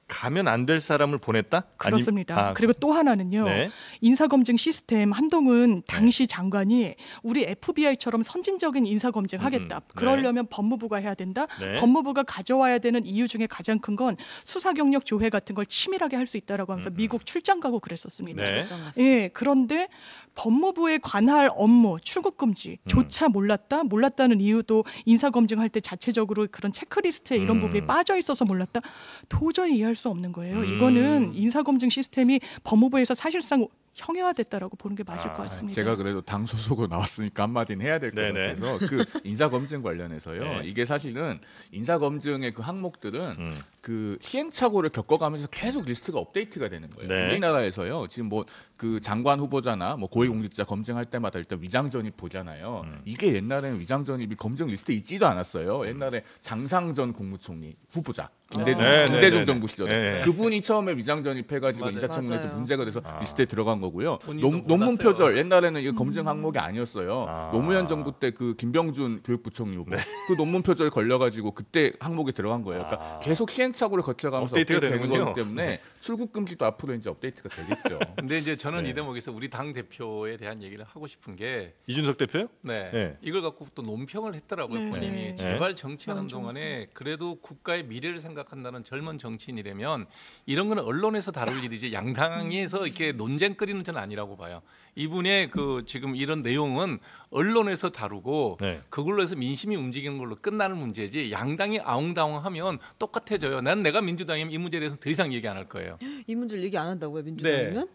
가면 안 될 사람을 보냈다? 그렇습니다. 그리고 또 하나는요. 네. 인사검증 시스템 한동훈 당시 장관이 우리 FBI처럼 선진적인 인사검증 하겠다. 그러려면 법무부가 해야 된다. 네. 법무부가 가져와야 되는 이유 중에 가장 큰 건 수사 경력 조회 같은 걸 치밀하게 할 수 있다라고 하면서 미국 출장 가고 그랬었습니다. 네. 예, 그런데 법무부에 관할 업무 출국 금지조차 몰랐다는 이유도 인사검증할 때 자체적으로 그런 체크리스트에 이런 부분이 빠져 있어서 몰랐다. 도저히 이해할 수 없는 거예요. 이거는 인사검증 시스템이 법무부에서 사실상 형해화됐다라고 보는 게 맞을 것 같습니다. 제가 그래도 당 소속으로 나왔으니까 한마디는 해야 될 것 네네. 같아서 그 인사검증 관련해서요. 네. 이게 사실은 인사검증의 그 항목들은 그 시행착오를 겪어가면서 계속 리스트가 업데이트가 되는 거예요. 네. 우리나라에서요. 지금 뭐 그 장관 후보자나 뭐 고위공직자 검증할 때마다 일단 위장전입 보잖아요. 이게 옛날에는 위장전입이 검증 리스트에 있지도 않았어요. 옛날에 장상전 국무총리 후보자 김대중, 네, 김대중 네, 정부 네. 시절에 네. 그분이 처음에 위장전입해가지고 맞아요. 인사청문회 때 맞아요. 문제가 돼서 리스트에 들어간 거고요. 본인도 논문 몰랐어요. 표절 옛날에는 이거 검증 항목이 아니었어요. 노무현 정부 때 그 김병준 교육부총리 후보 그 논문 표절 걸려가지고 그때 항목에 들어간 거예요. 그러니까 계속 시행착오를 거쳐가면서 업데이트가 되는 되는군요. 거기 때문에 출국 금지도 앞으로 이제 업데이트가 되겠죠. 근데 이제 저는 네. 이 대목에서 우리 당 대표에 대한 얘기를 하고 싶은 게 이준석 대표요? 네. 네. 이걸 갖고 또 논평을 했더라고요. 네, 본인이 네. 제발 정치하는 많은 동안에 그래도 국가의 미래를 생각한다는 젊은 정치인이라면 이런 거는 언론에서 다룰 일이지 양당에서 이렇게 논쟁거리는 저는 아니라고 봐요. 이분의 그 지금 이런 내용은 언론에서 다루고 네. 그걸로 해서 민심이 움직이는 걸로 끝나는 문제지 양당이 아웅다웅하면 똑같아져요. 난 내가 민주당이면 이 문제에 대해서 더 이상 얘기 안 할 거예요. 이 문제를 얘기 안 한다고요, 민주당이면?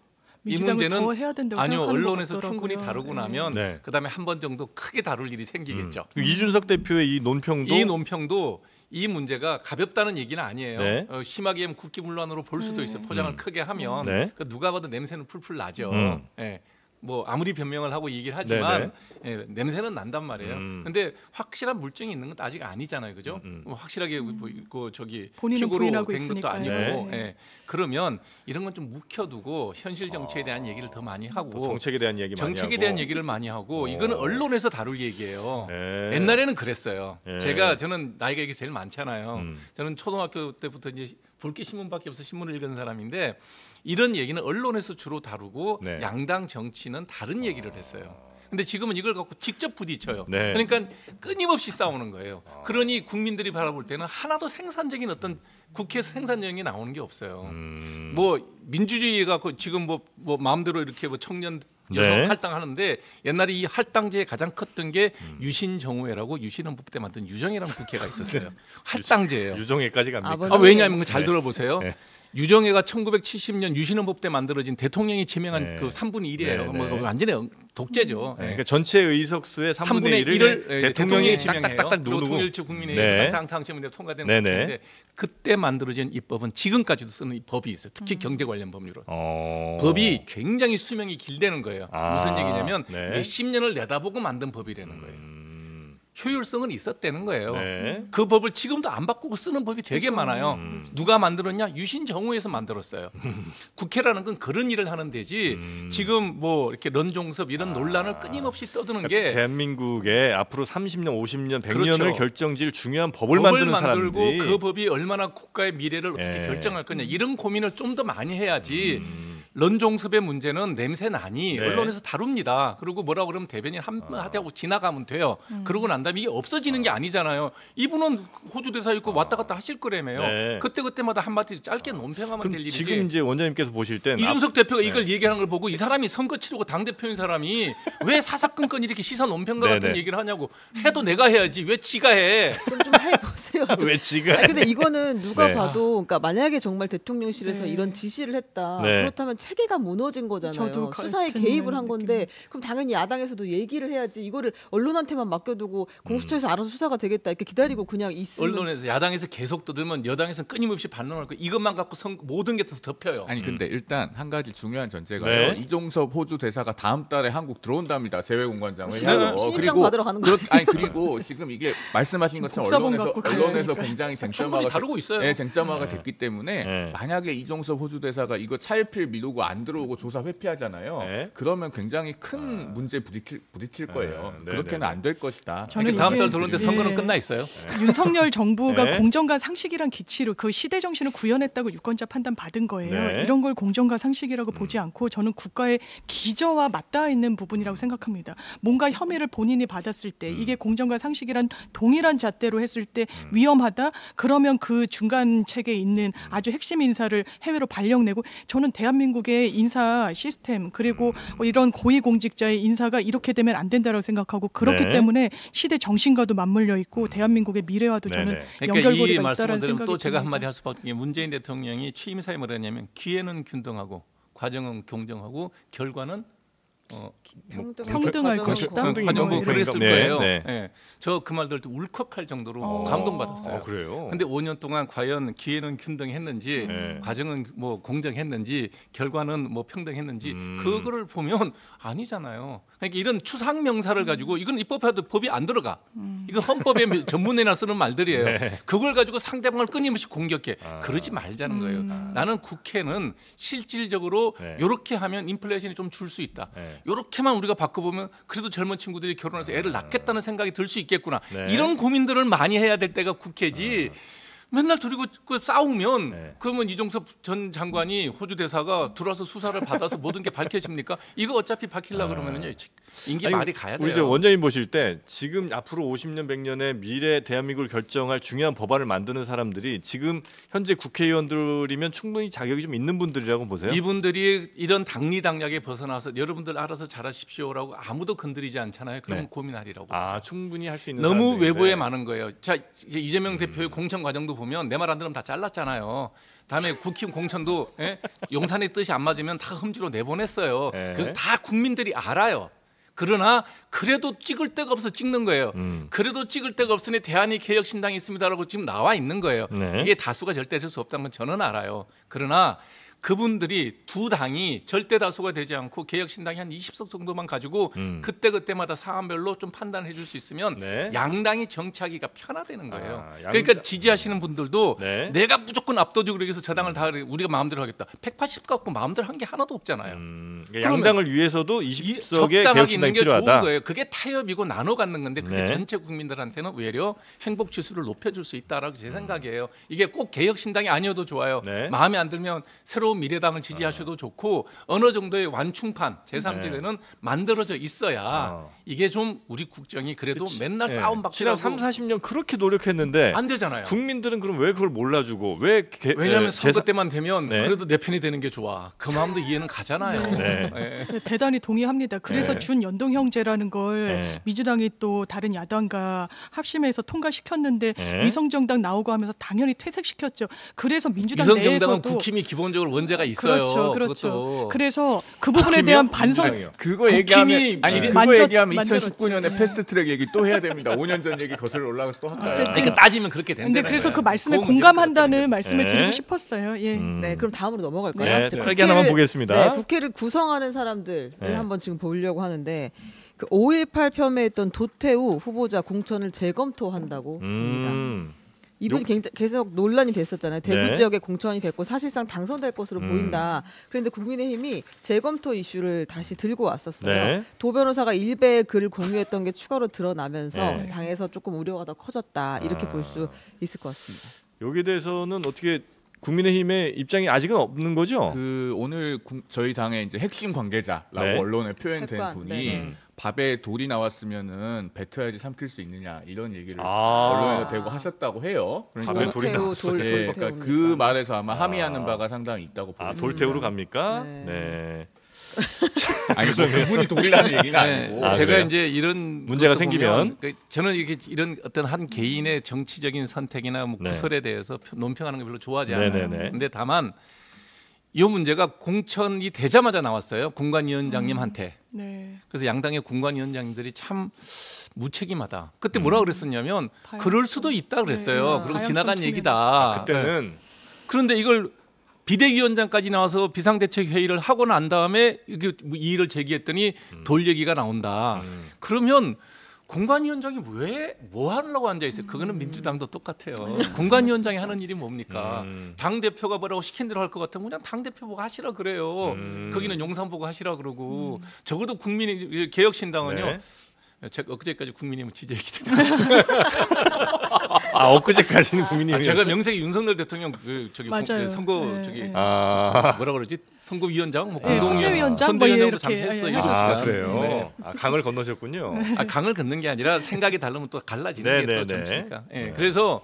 이 민주당은 문제는 더 해야 된다고 아니요 생각하는 것 언론에서 같더라고요. 충분히 다루고 나면 네. 그다음에 한 번 정도 크게 다룰 일이 생기겠죠. 그 이준석 대표의 이 논평도 이 논평도 이 문제가 가볍다는 얘기는 아니에요. 네. 심하게 하면 국기문란으로 볼 수도 있어요. 포장을 크게 하면 네. 그 누가 봐도 냄새는 풀풀 나죠. 음. 예. 뭐 아무리 변명을 하고 얘기를 하지만 예, 냄새는 난단 말이에요. 근데 확실한 물증이 있는 건 아직 아니잖아요, 그죠? 뭐 확실하게 뭐 저기 본인은 피고로 부인하고 된 것도 있으니까요. 아니고, 네. 예. 그러면 이런 건 좀 묵혀두고 현실 정치에 대한 얘기를 더 많이 또 하고 정책에 대한 얘기 많이 정책에 하고. 대한 얘기를 많이 하고 이거는 언론에서 다룰 얘기예요. 네. 옛날에는 그랬어요. 네. 저는 나이가 이게 제일 많잖아요. 저는 초등학교 때부터 이제 볼게 신문밖에 없어 신문을 읽은 사람인데 이런 얘기는 언론에서 주로 다루고 네. 양당 정치는 다른 얘기를 했어요. 근데 지금은 이걸 갖고 직접 부딪혀요. 네. 그러니까 끊임없이 싸우는 거예요. 그러니 국민들이 바라볼 때는 하나도 생산적인 어떤 국회에서 생산적인 게 나오는 게 없어요. 뭐 민주주의가 지금 뭐 마음대로 이렇게 뭐 청년 여성 네. 할당하는데 옛날에 이 할당제의 가장 컸던 게 유신정우회라고 유신헌법 때 만든 유정회라는 국회가 있었어요. 할당제예요. 유정회까지 갑니까? 아버지- 아, 왜냐하면 그거 잘 들어보세요. 네. 유정회가 1970년 유신헌법 때 만들어진 대통령이 지명한 네. 그 3분의 1이에요. 네, 뭐 네. 독재죠. 독재죠. 네, 예. 그러니까 전체 의석수의 3분의 1을 대통령이 대통령이 지명해요. 딱딱딱 그리고 누르고. 통일주 국민회의에서 네. 땅땅 치면 통과되는 네네. 법인데 그때 만들어진 입법은 지금까지도 쓰는 이 법이 있어요. 특히 경제 관련 법률은. 법이 굉장히 수명이 길다는 거예요. 아, 무슨 얘기냐면 네. 몇십 년을 내다보고 만든 법이라는 거예요. 효율성은 있었다는 거예요. 네. 그 법을 지금도 안 바꾸고 쓰는 법이 되게 많아요. 누가 만들었냐? 유신정우에서 만들었어요. 국회라는 건 그런 일을 하는 데지 지금 뭐 이렇게 런종섭 이런 논란을 끊임없이 떠드는 게 대한민국의 앞으로 30년, 50년, 100년을 그렇죠. 결정질 중요한 법을 법을 만드는 만들고 사람들이 그 법이 얼마나 국가의 미래를 어떻게 예. 결정할 거냐 이런 고민을 좀 더 많이 해야지 런종섭의 문제는 냄새 나니 네. 언론에서 다룹니다. 그리고 뭐라 그러면 대변인 한마디 하고 지나가면 돼요. 그러고 난 다음에 이게 없어지는 게 아니잖아요. 이분은 호주 대사 있고 왔다 갔다 하실 거라며요. 네. 그때마다 한마디 짧게 논평하면 그럼 될 일이지. 지금 이제 원장님께서 보실 땐 이준석 대표가 네. 이걸 얘기하는 걸 보고 이 사람이 선거 치르고 당 대표인 사람이 왜 사사건건 이렇게 시사 논평과 네, 같은 네. 얘기를 하냐고. 해도 내가 해야지 왜 지가 해. 그럼 좀 해보세요. 좀. 왜 지가 아니, 근데 이거는 누가 네. 봐도 그러니까 만약에 정말 대통령실에서 네. 이런 지시를 했다. 네. 그렇다면 체계가 무너진 거잖아요. 저도 수사에 같은 개입을 한 느낌. 건데 그럼 당연히 야당에서도 얘기를 해야지. 이거를 언론한테만 맡겨두고 공수처에서 알아서 수사가 되겠다 이렇게 기다리고 그냥 있으면 언론에서 야당에서 계속 떠들면 여당에서는 끊임없이 반론할 거 이것만 갖고 모든 게 다 덮여요. 아니 근데 일단 한 가지 중요한 전제가요. 네. 이종섭 호주 대사가 다음 달에 한국 들어온답니다. 재외공관장을 신입장 받으러 가는 거예요. 그리고 지금 이게 말씀하신 것처럼 국사본 언론에서 갖고 언론에서 갔으니까. 굉장히 충분히 쟁점화가 다루고 있어요. 네, 쟁점화가 됐기 때문에 네. 만약에 이종섭 호주 대사가 이거 차일필 미루고 안 들어오고 조사 회피하잖아요. 네. 그러면 굉장히 큰 문제 부딪힐 거예요. 네, 그렇게는 네, 안 될 것이다. 저는 다음 이게- 달 들어오는데 선거는 예. 끝나 있어요. 윤석열 정부가 네. 공정과 상식이란 기치로 그 시대 정신을 구현했다고 유권자 판단 받은 거예요. 네. 이런 걸 공정과 상식이라고 보지 않고 저는 국가의 기저와 맞닿아 있는 부분이라고 생각합니다. 뭔가 혐의를 본인이 받았을 때 이게 공정과 상식이란 동일한 잣대로 했을 때 위험하다. 그러면 그 중간 책에 있는 아주 핵심 인사를 해외로 발령내고 저는 대한민국의 인사 시스템 그리고 이런 고위공직자의 인사가 이렇게 되면 안 된다고 생각하고 그렇기 네. 때문에 시대 정신과도 맞물려 있고 대한민국의 미래와도 네, 저는 네. 그러니까 이 연결고리가 말씀을 있다라는 들으면 생각이 또 제가 듭니다. 한마디 할 수밖에 없는 게 문재인 대통령이 취임사에 뭐라 했냐면 기회는 균등하고 과정은 공정하고 결과는 평등할 과정은 것이다. 평등이 과정 뭐 뭐 그랬을 네, 거예요. 네. 예. 저 그 말 들을 때 울컥할 정도로 감동받았어요. 그래요. 근데 5년 동안 과연 기회는 균등했는지 네. 과정은 뭐 공정했는지 결과는 뭐 평등했는지 그거를 보면 아니잖아요. 그러니까 이런 추상 명사를 가지고 이건 입법해도 법이 안 들어가. 이건 헌법에 전문에나 쓰는 말들이에요. 네. 그걸 가지고 상대방을 끊임없이 공격해. 그러지 말자는 거예요. 나는 국회는 실질적으로 네. 이렇게 하면 인플레이션이 좀 줄 수 있다. 네. 이렇게만 우리가 바꿔보면 그래도 젊은 친구들이 결혼해서 애를 낳겠다는 생각이 들 수 있겠구나. 네. 이런 고민들을 많이 해야 될 때가 국회지. 맨날 둘이 그 싸우면 네. 그러면 이종섭 전 장관이 호주 대사가 들어와서 수사를 받아서 모든 게 밝혀집니까? 이거 어차피 밝히려 그러면은요 임기 아니, 말이 가야 돼요. 우리 저 원장님 보실 때 지금 앞으로 50년 100년의 미래 대한민국을 결정할 중요한 법안을 만드는 사람들이 지금 현재 국회의원들이면 충분히 자격이 좀 있는 분들이라고 보세요. 이분들이 이런 당리당략에 벗어나서 여러분들 알아서 잘하십시오라고 아무도 건드리지 않잖아요. 그러면 네. 고민하리라고. 아 충분히 할 수 있는 너무 사람들인데. 외부에 많은 거예요. 자 이재명 대표의 공천 과정도 보면 내 말 안 들으면 다 잘랐잖아요. 다음에 국힘 공천도 용산의 뜻이 안 맞으면 다 험지로 내보냈어요. 예. 그 다 국민들이 알아요. 그러나 그래도 찍을 데가 없어 찍는 거예요. 그래도 찍을 데가 없으니 대한이 개혁신당이 있습니다라고 지금 나와 있는 거예요. 네. 이게 다수가 절대 될 수 없다는 건 저는 알아요. 그러나 그분들이 두 당이 절대 다수가 되지 않고 개혁신당이 한 20석 정도만 가지고 그때마다 사안별로 좀 판단해 줄 수 있으면 네. 양당이 정치하기가 편하다는 거예요. 아, 그러니까 지지하시는 분들도 네. 내가 무조건 압도적으로 해서 저 당을 다 우리가 마음대로 하겠다. 180 갖고 마음대로 한 게 하나도 없잖아요. 그러니까 양당을 위해서도 20석의 적당하게 개혁신당이 있는 게 필요하다. 좋은 거예요. 그게 타협이고 나눠 갖는 건데 그게 네. 전체 국민들한테는 외려 행복 지수를 높여줄 수 있다라고 제 생각이에요. 이게 꼭 개혁신당이 아니어도 좋아요. 네. 마음에 안 들면 새로운 미래당을 지지하셔도 좋고 어느 정도의 완충판 제3지대는 만들어져 있어야 이게 좀 우리 국정이 그래도 맨날 네. 싸움밖에 지난 하고 30-40년 그렇게 노력했는데 안 되잖아요. 국민들은 그럼 왜 그걸 몰라주고 왜 왜냐하면 선거 때만 되면 네. 그래도 내 편이 되는 게 좋아. 그 마음도 이해는 가잖아요. 네. 네. 네, 대단히 동의합니다. 그래서 네. 준연동형제라는 걸 네. 민주당이 또 다른 야당과 합심해서 통과시켰는데 네. 위성정당 나오고 하면서 당연히 퇴색시켰죠. 그래서 민주당 위성정당은 내에서도 국힘이 기본적으로 원죄가 있어요. 그렇죠, 그렇죠. 그것도. 그래서 그 부분에 대한 반성. 그거 얘기하면 국힘이 그거 얘기하면 만들었지. 2019년에 네. 패스트트랙 얘기 또 해야 됩니다. 5년 전 얘기 거슬러 올라가서 또 할까요? 어쨌든 그러니까 따지면 그렇게 된다는 근데 그래서 거예요. 그 말씀에 그거 문제가 공감한다는 그렇다는 말씀을 네. 드리고 싶었어요. 예. 네, 그럼 다음으로 넘어갈까요? 네, 이제 짧게 하나만 보겠습니다. 네, 국회를 구성하는 사람들을 네. 한번 지금 보려고 하는데 그 5.18 폄훼했던 도태우 후보자 공천을 재검토한다고 합니다. 이분이 계속 논란이 됐었잖아요. 대구 네. 지역에 공천이 됐고 사실상 당선될 것으로 보인다. 그런데 국민의힘이 재검토 이슈를 다시 들고 왔었어요. 네. 도 변호사가 일베의 글을 공유했던 게 추가로 드러나면서 네. 당에서 조금 우려가 더 커졌다. 이렇게 볼 수 있을 것 같습니다. 여기에 대해서는 어떻게 국민의힘의 입장이 아직은 없는 거죠? 그 오늘 저희 당의 이제 핵심 관계자라고 네. 언론에 표현된 핵관, 분이 네네. 밥에 돌이 나왔으면은 뱉어야지 삼킬 수 있느냐 이런 얘기를 아. 언론에 대고 하셨다고 해요. 밥에 돌이 나왔어요. 예, 돌 그러니까 그 태우니까. 말에서 아마 함의하는 바가 상당히 있다고 아, 보입니다. 돌태우로 갑니까? 네. 네. 아니 뭐 그분이 돌이라는 얘기가 네, 아니고. 아, 제가 그래요? 이제 이런 문제가 것도 생기면? 보면 저는 이런 어떤 한 개인의 정치적인 선택이나 뭐 네. 구설에 대해서 논평하는 거 별로 좋아하지 않아요. 네네네. 근데 다만 이 문제가 공천이 되자마자 나왔어요. 공관위원장님한테. 네. 그래서 양당의 공관위원장님들이 참 무책임하다. 그때 뭐라 그랬었냐면 다양성. 그럴 수도 있다 그랬어요. 네, 그리고 다양성 지나간 측면에서. 얘기다. 그때는 네. 그런데 이걸 비대위원장까지 나와서 비상대책 회의를 하고 난 다음에 이게 이의를 제기했더니 돌 얘기가 나온다. 그러면 공관위원장이 왜 뭐 하려고 앉아 있어요? 그거는 민주당도 똑같아요. 공관위원장이 하는 일이 뭡니까? 당 대표가 뭐라고 시킨 대로 할 것 같으면 그냥 당 대표 보고 하시라 그래요. 거기는 용산 보고 하시라 그러고 적어도 국민의 개혁신당은요. 네. 제가 엊그제까지 국민의힘 지지했기 때문에 아, 엊그제까지는 국민의힘 제가 명색이 윤석열 대통령 그 저기 맞아요. 선거 네, 저기 네. 뭐라 그러지 선거위원장 뭐 네, 선대위원장 선대위원장도 뭐 잠시 이렇게 했어요. 아, 이랬어요. 그래요. 네. 아, 강을 건너셨군요. 아, 강을 걷는 게 아니라 생각이 다르면 또 갈라지는 게 네, 또 네, 정치니까. 네. 예, 그래서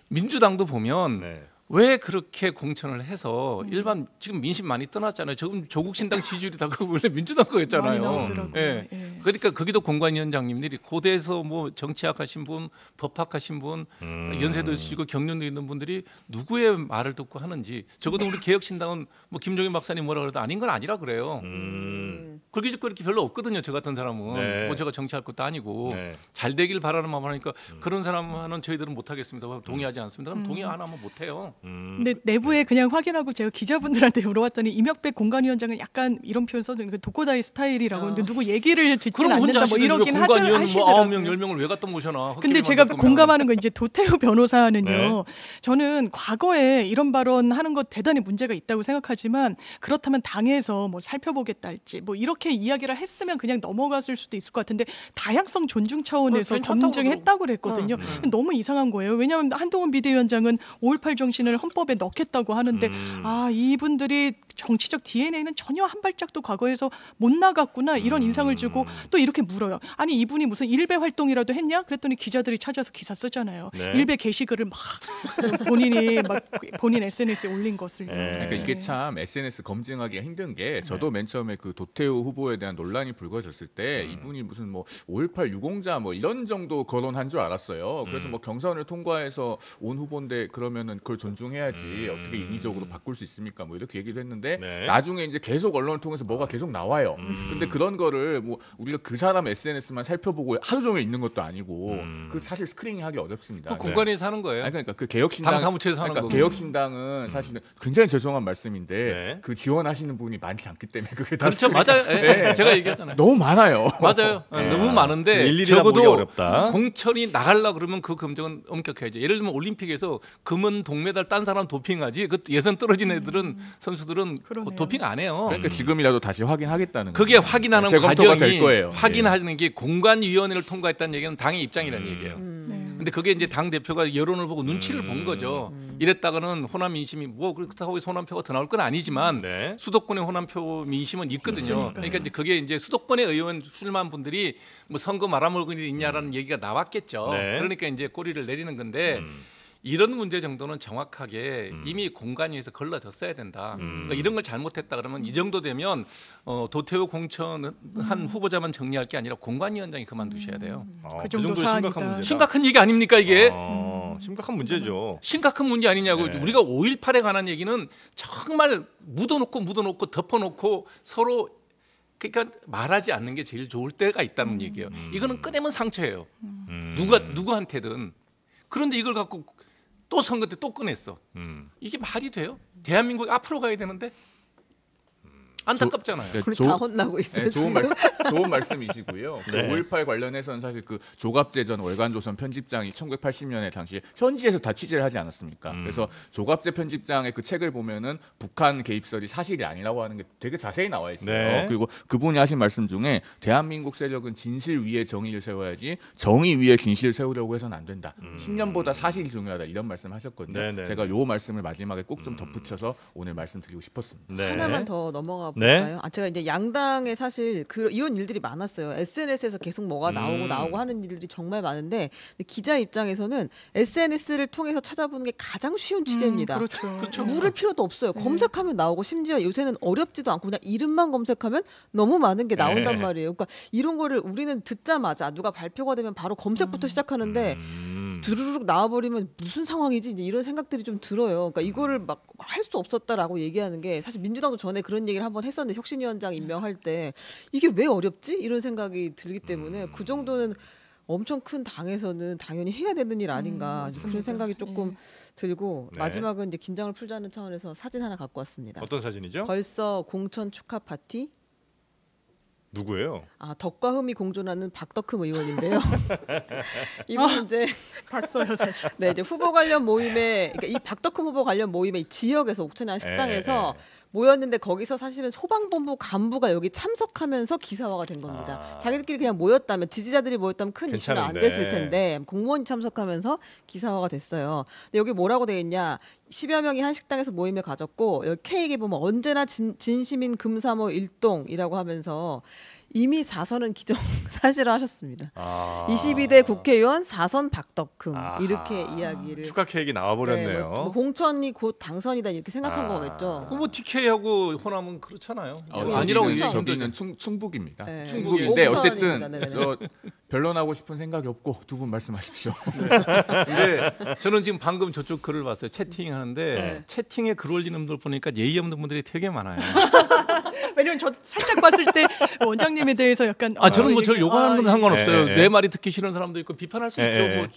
민주당도 보면 네. 왜 그렇게 공천을 해서 일반 지금 민심 많이 떠났잖아요. 지금 조국 신당 지지율이 다 원래 민주당 거였잖아요. 많이 나오더라고요. 예. 예. 그러니까 거기도 공관위원장님들이 고대에서 뭐 정치학하신 분, 법학하신 분, 연세도 있으시고 경륜도 있는 분들이 누구의 말을 듣고 하는지 적어도 우리 개혁신당은 뭐 김종인 박사님 뭐라 그래도 아닌 건 아니라 그래요. 그렇게 그렇게 별로 없거든요. 저 같은 사람은 네. 뭐 제가 정치할 것도 아니고 네. 잘 되길 바라는 마음 하니까 그런 사람은 저희들은 못 하겠습니다. 동의하지 않습니다. 그럼 동의 안 하면 못 해요. 근데 내부에 그냥 확인하고 제가 기자분들한테 물어봤더니 이명백 공관위원장은 약간 이런 표현 써도 그 독고다이 스타일이라고. 근데 누구 얘기를 듣진 그럼 혼자 않는다 뭐 하시는데 이러긴 공관위원 뭐 하시더라고요. 9명 10명을 왜 갖다 모셔놔. 근데 헛기를 제가 만들 거면. 공감하는 건 이제 도태우 변호사는요. 네. 저는 과거에 이런 발언 하는 것 대단히 문제가 있다고 생각하지만 그렇다면 당에서 뭐 살펴보겠다 할지 뭐 이렇게 이야기를 했으면 그냥 넘어갔을 수도 있을 것 같은데 다양성 존중 차원에서 괜찮다고 검증했다고 그랬거든요. 너무 이상한 거예요. 왜냐하면 한동훈 비대위원장은 5.18 정신을 헌법에 넣겠다고 하는데 아 이분들이 정치적 DNA는 전혀 한 발짝도 과거에서 못 나갔구나 이런 인상을 주고 또 이렇게 물어요. 아니 이분이 무슨 일베 활동이라도 했냐? 그랬더니 기자들이 찾아서 기사 쓰잖아요. 네. 일베 게시글을 막 본인이 막 본인 SNS에 올린 것을. 네. 그러니까 이게 참 SNS 검증하기가 힘든 게 저도 맨 처음에 그 도태우 후보에 대한 논란이 불거졌을 때 이분이 무슨 뭐 5.18 유공자 뭐 이런 정도 거론한 줄 알았어요. 그래서 뭐 경선을 통과해서 온 후보인데 그러면은 그걸 존중해야지 어떻게 인위적으로 바꿀 수 있습니까? 뭐 이렇게 얘기도 했는데 있는데 네. 나중에 이제 계속 언론을 통해서 뭐가 계속 나와요. 근데 그런 거를 뭐 우리가 그 사람 SNS만 살펴보고 하루 종일 읽는 것도 아니고 그 사실 스크리닝하기 어렵습니다. 그 공간에서 하는 거예요. 아니, 그러니까 그 개혁신당 당 사무처에서 하는 그러니까 거고. 개혁신당은 사실 굉장히 죄송한 말씀인데 네. 그 지원하시는 분이 많지 않기 때문에 그게 다 그렇죠, 스크린- 맞아요. 예, 네. 제가 얘기하잖아요. 너무 많아요. 맞아요. 네. 너무 많은데 일일이 다 보기가 적어도 어렵다. 공천이 나가려 그러면 그 검증은 엄격해야죠. 예를 들면 올림픽에서 금은 동메달 딴 사람 도핑하지. 그 예선 떨어진 애들은 선수들은 그러네요. 도핑 안 해요. 그러니까 지금이라도 다시 확인하겠다는 그게 거예요. 확인하는 재검토가 과정이 될 거예요. 확인하는 게 공관위원회를 통과했다는 얘기는 당의 입장이라는 얘기예요. 네. 근데 그게 이제 당 대표가 여론을 보고 눈치를 본 거죠. 이랬다가는 호남 민심이 뭐 그렇다고 해서 호남표가 더 나올 건 아니지만 네. 수도권의 호남표 민심은 있거든요. 있으니까요. 그러니까 이제 그게 이제 수도권의 의원 출마한 분들이 뭐 선거 말아먹을 일이 있냐라는 얘기가 나왔겠죠. 네. 그러니까 이제 꼬리를 내리는 건데 이런 문제 정도는 정확하게 이미 공관위에서 걸러졌어야 된다. 그러니까 이런 걸 잘못했다 그러면 이 정도 되면 도태우 공천한 후보자만 정리할 게 아니라 공관위원장이 그만두셔야 돼요. 그 정도 심각한 사안이다. 문제다. 심각한 얘기 아닙니까 이게? 심각한 문제죠. 심각한 문제 아니냐고. 네. 우리가 5.18에 관한 얘기는 정말 묻어놓고 덮어놓고 서로 그러니까 말하지 않는 게 제일 좋을 때가 있다는 얘기예요. 이거는 꺼내면 상처예요. 누구한테든. 그런데 이걸 갖고 또 선거 때 또 꺼냈어. 이게 말이 돼요? 대한민국 앞으로 가야 되는데 안타깝잖아요. 네, 우리 다 혼나고 있어요. 네, 지금. 좋은 말씀이시고요. 그 네. 5.18 관련해서는 사실 그 조갑재 전 월간조선 편집장이 1980년에 당시 현지에서 다 취재를 하지 않았습니까? 그래서 조갑재 편집장의 그 책을 보면은 북한 개입설이 사실이 아니라고 하는 게 되게 자세히 나와 있어요. 네. 그리고 그분이 하신 말씀 중에 대한민국 세력은 진실 위에 정의를 세워야지 정의 위에 진실을 세우려고 해서는 안 된다. 신념보다 사실이 중요하다 이런 말씀하셨거든요. 네, 네. 제가 요 말씀을 마지막에 꼭 좀 덧붙여서 오늘 말씀드리고 싶었습니다. 네. 하나만 더 넘어가 네. 볼까요? 제가 이제 양당에 사실 이런 일들이 많았어요. SNS에서 계속 뭐가 나오고 하는 일들이 정말 많은데 기자 입장에서는 SNS를 통해서 찾아보는 게 가장 쉬운 취재입니다. 그렇죠. 물을 필요도 없어요. 검색하면 나오고 심지어 요새는 어렵지도 않고 그냥 이름만 검색하면 너무 많은 게 나온단 네. 말이에요. 그러니까 이런 거를 우리는 듣자마자 누가 발표가 되면 바로 검색부터 시작하는데 두루룩 나와버리면 무슨 상황이지 이제 이런 생각들이 좀 들어요. 그러니까 이거를 막 할 수 없었다라고 얘기하는 게 사실 민주당도 전에 그런 얘기를 한번 했었는데 혁신위원장 임명할 때 이게 왜 어렵지 이런 생각이 들기 때문에 그 정도는 엄청 큰 당에서는 당연히 해야 되는 일 아닌가 그런 맞습니다. 생각이 조금 들고 네. 마지막은 이제 긴장을 풀자는 차원에서 사진 하나 갖고 왔습니다. 어떤 사진이죠? 벌써 공천 축하 파티. 누구예요? 덕과 흠이 공존하는 박덕흠 의원인데요. 이분 이제 봤어요 사실. 네, 이제 후보 관련 모임에 그러니까 이 박덕흠 후보 관련 모임에 이 지역에서 옥천의 식당에서 모였는데 거기서 사실은 소방본부 간부가 여기 참석하면서 기사화가 된 겁니다. 자기들끼리 그냥 모였다면 지지자들이 모였다면 큰 이슈는 안 괜찮은데. 됐을 텐데 공무원이 참석하면서 기사화가 됐어요. 근데 여기 뭐라고 되어 있냐? 10여 명이 한 식당에서 모임을 가졌고 여기 K에 보면 언제나 진심인 금사모 일동이라고 하면서 이미 4선은 기정사실화 하셨습니다. 22대 국회의원 4선 박덕흠 이렇게 이야기를 축하 케이크 나와버렸네요. 뭐 공천이 곧 당선이다 이렇게 생각한 거겠죠. 그뭐 TK하고 호남은 그렇잖아요. 아니라고 저기는 충북입니다. 네. 충북인데 옥천입니다. 어쨌든 네네네. 저 변론하고 싶은 생각이 없고 두 분 말씀하십시오. 근데 저는 지금 방금 저쪽 글을 봤어요. 채팅하는데 채팅에 글 올리는 분들 보니까 예의 없는 분들이 되게 많아요. 왜냐면 저 살짝 봤을 때 원장님에 대해서 약간 저는 뭐 저를 욕하는 건 상관없어요. 네. 내 말이 듣기 싫은 사람도 있고 비판할 수 있죠. 뭐.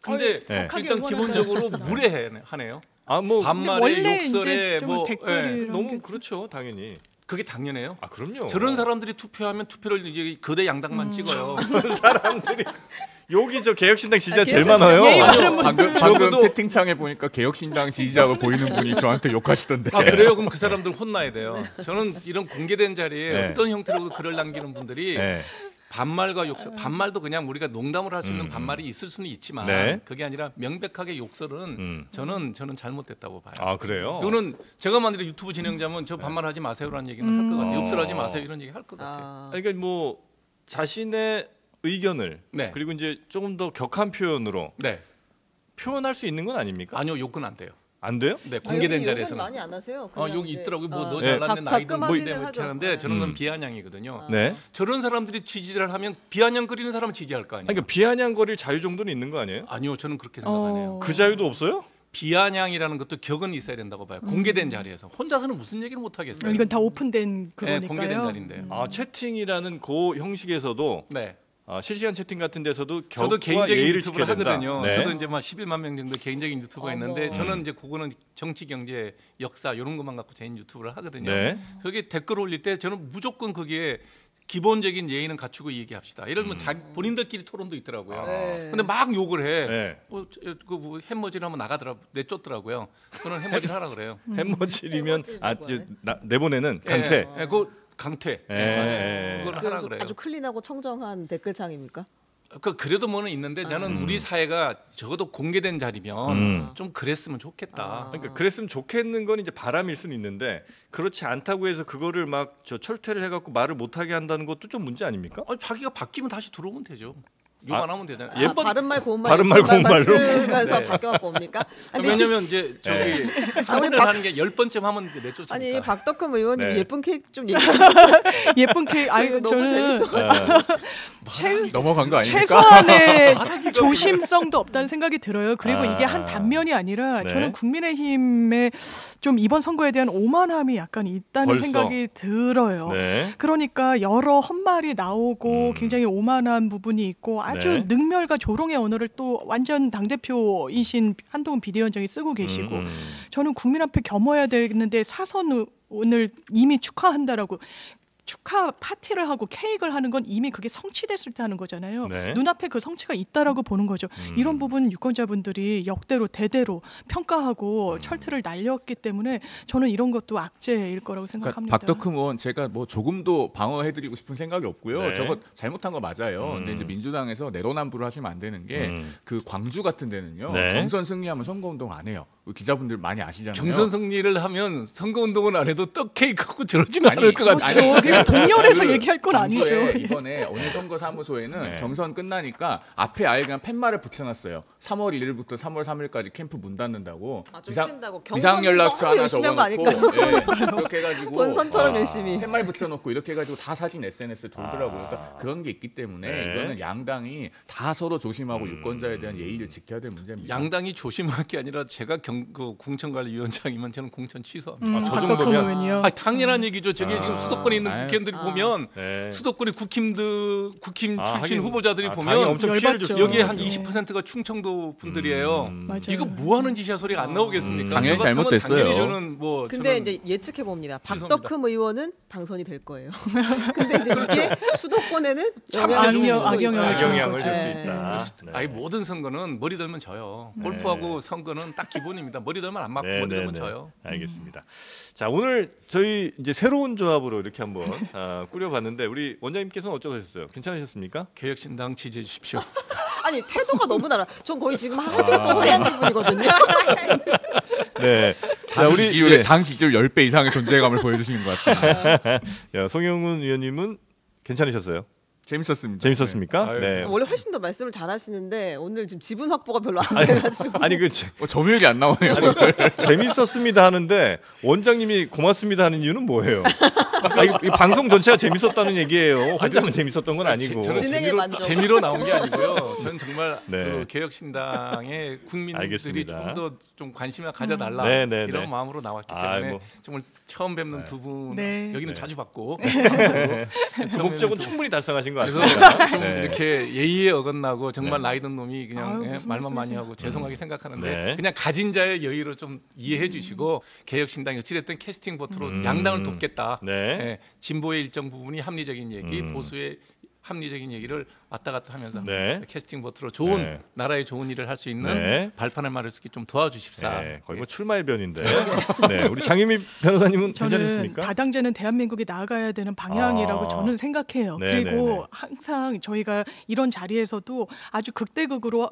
근데 격하게 일단 기본적으로 응원하는 무례하네요. 뭐 반말에 원래 욕설에 이제 뭐 댓글이 너무 그렇죠, 당연히. 그게 당연해요. 그럼요. 저런 사람들이 투표하면 투표를 이제 거대 양당만 찍어요. 사람들이 여기 저 개혁신당 지지자 제일 개혁신당 많아요. 예의 아니요, 방금 적어도- 채팅창에 보니까 개혁신당 지지자가 보이는 분이 저한테 욕하시던데. 그래요? 그럼 그 사람들 혼나야 돼요. 저는 이런 공개된 자리에 네. 어떤 형태로도 글을 남기는 분들이 네. 반말과 욕설, 반말도 그냥 우리가 농담을 할 수 있는 반말이 있을 수는 있지만 네. 그게 아니라 명백하게 욕설은 저는 잘못됐다고 봐요. 아 그래요? 이거는 제가 만약에 유튜브 진행자면 저 반말하지 마세요라는 얘기는 할 것 같아요. 욕설하지 마세요 이런 얘기 할 것 같아요. 그러니까 뭐 자신의 의견을 네. 그리고 이제 조금 더 격한 표현으로 네, 표현할 수 있는 건 아닙니까? 아니요 욕은 안 돼요. 안 돼요? 네, 공개된 여기 자리에서는. 욕은 많이 안 하세요. 욕 있더라고요. 뭐 너 네. 잘났네 나이도 가끔 뭐 하기는 이렇게 하죠. 하는데 저는 그건 비아냥이거든요. 네. 저런 사람들이 지지를 하면 비아냥거리는 사람을 지지할 거 아니에요. 그러니까 비아냥거릴 자유 정도는 있는 거 아니에요? 아니요, 저는 그렇게 생각 안 해요. 그 자유도 없어요? 비아냥이라는 것도 격은 있어야 된다고 봐요. 공개된 자리에서 혼자서는 무슨 얘기를 못 하겠어요. 이건 다 오픈된 네, 그거니까요. 공개된 자리인데. 채팅이라는 그 형식에서도 네. 실시간 채팅 같은 데서도 저도 격과 개인적인 예의를 유튜브를 지켜야 된다. 하거든요. 네. 저도 이제 막 11만 명 정도 개인적인 유튜브가 있는데 어머. 저는 이제 그거는 정치, 경제, 역사 이런 것만 갖고 개인 유튜브를 하거든요. 네. 거기 댓글 올릴 때 저는 무조건 거기에 기본적인 예의는 갖추고 얘기합시다. 이런 뭐 본인들끼리 토론도 있더라고요. 네. 근데 막 욕을 해. 네. 뭐 햄머질 하면 내쫓더라고요. 저는 햄머질 하라 그래요. 햄머질이면 햄머질 이제 내보내는 강퇴. 예, 그 강퇴. 예. 그걸 하라 그래서 그래요. 아주 클린하고 청정한 댓글창입니까? 그래도 뭐는 있는데 나는 우리 사회가 적어도 공개된 자리면 좀 그랬으면 좋겠다. 그러니까 그랬으면 좋겠는 건 이제 바람일 수는 있는데 그렇지 않다고 해서 그거를 막 철퇴를 해갖고 말을 못하게 한다는 것도 좀 문제 아닙니까? 자기가 바뀌면 다시 들어오면 되죠. 욕 안 하면 되잖아요. 바른 말 고운 말 바른 말 고운 말로? 쓰면서 네. 바뀌어갖고 옵니까? 아니, 근데 왜냐면 이제 저기 하루를 박- 하는 게 10번쯤 하면 이제 내쫓으니까. 아니 박덕흠 의원님 네. 예쁜 케이크 좀 얘기해 예쁜 케이크. 아니 너무 저는 넘어간 거 아닙니까? 최소한의 조심성도 없다는 생각이 들어요. 그리고 이게 한 아. 단면이 아니라 네. 저는 국민의힘의 좀 이번 선거에 대한 오만함이 약간 있다는 벌써? 생각이 들어요. 네. 그러니까 여러 헛말이 나오고 굉장히 오만한 부분이 있고 아주 네. 능멸과 조롱의 언어를 또 완전 당대표이신 한동훈 비대위원장이 쓰고 계시고 저는 국민 앞에 겸허해야 되는데 사선을 이미 축하한다라고 축하 파티를 하고 케이크를 하는 건 이미 그게 성취됐을 때 하는 거잖아요. 네. 눈앞에 그 성취가 있다라고 보는 거죠. 이런 부분 유권자분들이 역대로 대대로 평가하고 철퇴를 날렸기 때문에 저는 이런 것도 악재일 거라고 생각합니다. 박덕흠 의원 제가 뭐 조금도 방어해드리고 싶은 생각이 없고요. 네. 저거 잘못한 거 맞아요. 근데 이제 민주당에서 내로남불을 하시면 안 되는 게 그 광주 같은 데는요. 네. 경선 승리하면 선거운동 안 해요. 기자분들 많이 아시잖아요. 경선 승리를 하면 선거운동은 안 해도 떡 케이크 갖고 저러지는 아니, 않을 것 같아요. 그렇죠. 그냥 동렬에서 그 얘기할 건 광주에 아니죠. 이번에 어느 선거 사무소에는 네. 경선 끝나니까 앞에 아예 그냥 팻말을 붙여놨어요. 3월 1일부터 3월 3일까지 캠프 문 닫는다고. 좀 쉰다고. 비상연락처 경선은 하나 너무 열심히 한거 적어놓고 예, 그렇게 해가지고 본선처럼 열심히. 팻말 붙여놓고 이렇게 해가지고 다 사진 SNS에 돌더라고요. 그러니까 그런 게 있기 때문에 네. 이거는 양당이 다 서로 조심하고 유권자에 대한 예의를 지켜야 될 문제입니다. 양당이 조심할 게 아니라 제가 그 공천관리위원장이면 저는 공천 취소합니다. 저 박덕흠 정도면? 의원이요. 당연한 얘기죠. 저게 지금 수도권에 있는 아유. 국회의원들이 보면 네. 수도권의 국힘 출신 하긴, 후보자들이 당이 보면 엄청 피해를 열받죠. 줬어요. 여기에 한 네. 20%가 충청도 분들이에요. 맞아요. 이거 뭐 하는 짓이야 소리가 안 나오겠습니까? 당연히 저 같으면 잘못됐어요. 당연히 저는 뭐 근데 저는 이제 예측해 봅니다. 죄송합니다. 박덕흠 의원은 당선이 될 거예요. 근데 이제 이게 수도권에는 악영향을 주는 악영향을 거죠. 줄 수 네. 있다. 네. 아니 모든 선거는 머리 들면 져요. 골프하고 선거는 딱 기본입니다. 머리 들면 안 맞고 머리 들면 져요. 알겠습니다. 자 오늘 저희 이제 새로운 조합으로 이렇게 한번 꾸려봤는데 우리 원장님께서는 어쩌셨어요? 괜찮으셨습니까? 개혁신당 지지해 주십시오. 아니 태도가 너무 달라. 전 거의 지금 한 시간 동안 하얀 기분이거든요. 네. 자 당 우리 지지율의 예. 당 지지율 10배 이상의 존재감을 보여주시는 것 같습니다. 야, 송영훈 의원님은 괜찮으셨어요? 재밌었습니다. 재밌었습니까? 네. 네. 원래 훨씬 더 말씀을 잘하시는데 오늘 지금 지분 확보가 별로 안 돼가지고. 아니 그 점유율이 안 나오네요. 재밌었습니다 하는데 원장님이 고맙습니다 하는 이유는 뭐예요? 이 방송 전체가 재밌었다는 얘기예요. 혼자만 재밌었던 건 아니고. 저는 진행의 만족. 재미로 나온 게 아니고요. 저는 정말 네. 그 개혁신당의 국민들이 알겠습니다. 좀 더 좀 관심을 가져달라 네, 네, 이런 네. 마음으로 나왔기 아, 때문에 뭐. 정말 처음 뵙는 두 분 네. 여기는 자주 봤고 그 목적은 충분히 달성하신 것 그래서 같습니다. 좀 네. 이렇게 예의에 어긋나고 정말 네. 나이 든 놈이 그냥 아유, 예, 무슨 말만 많이 말씀이세요. 하고 죄송하게 생각하는데 네. 그냥 가진 자의 여의로 좀 이해해 주시고 개혁신당이 어찌됐든 캐스팅 보트로 양당을 돕겠다. 네. 예, 진보의 일정 부분이 합리적인 얘기, 보수의 합리적인 얘기를 왔다 갔다 하면서 네. 캐스팅 보트로 좋은 네. 나라의 좋은 일을 할 수 있는 네. 발판을 마련할 수 있게 좀 도와주십사. 네, 거의 뭐 출마의변인데. 네, 우리 장유미 변호사님은 저는 괜찮으십니까? 다당제는 대한민국이 나아가야 되는 방향이라고 아. 저는 생각해요. 네, 그리고 네, 네. 항상 저희가 이런 자리에서도 아주 극대극으로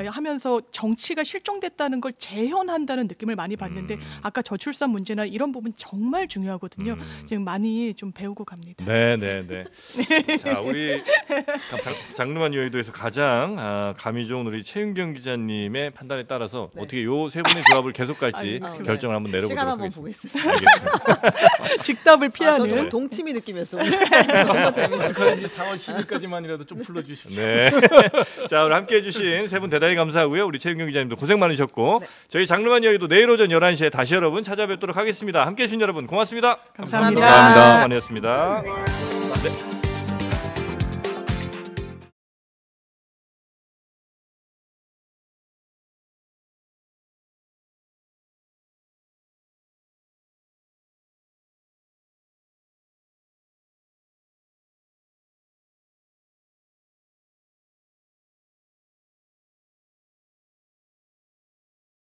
하면서 정치가 실종됐다는 걸 재현한다는 느낌을 많이 받는데 아까 저출산 문제나 이런 부분 정말 중요하거든요. 지금 많이 좀 배우고 갑니다. 네, 네, 네. 자, 우리 장르만 여의도에서 가장 감이 좋은 우리 최윤경 기자님의 판단에 따라서 네. 어떻게 요 세 분의 조합을 계속 갈지 아유, 결정을 한번 내려보도록 시간 한번 하겠습니다. 보겠습니다. 알겠습니다. 즉답을 아, 피하는. 저도 동치미 느낌이었어요. 너무 재밌었어요. 그런지 4월 10일까지만이라도 좀 불러주십시오. 네. 자, 오늘 함께해 주신 세 분 대단히 감사하고요. 우리 최윤경 기자님도 고생 많으셨고 저희 장르만 여의도 내일 오전 11시에 다시 여러분 찾아뵙도록 하겠습니다. 함께해 주신 여러분 고맙습니다. 감사합니다. 감사합니다. 많이었습니다. 네.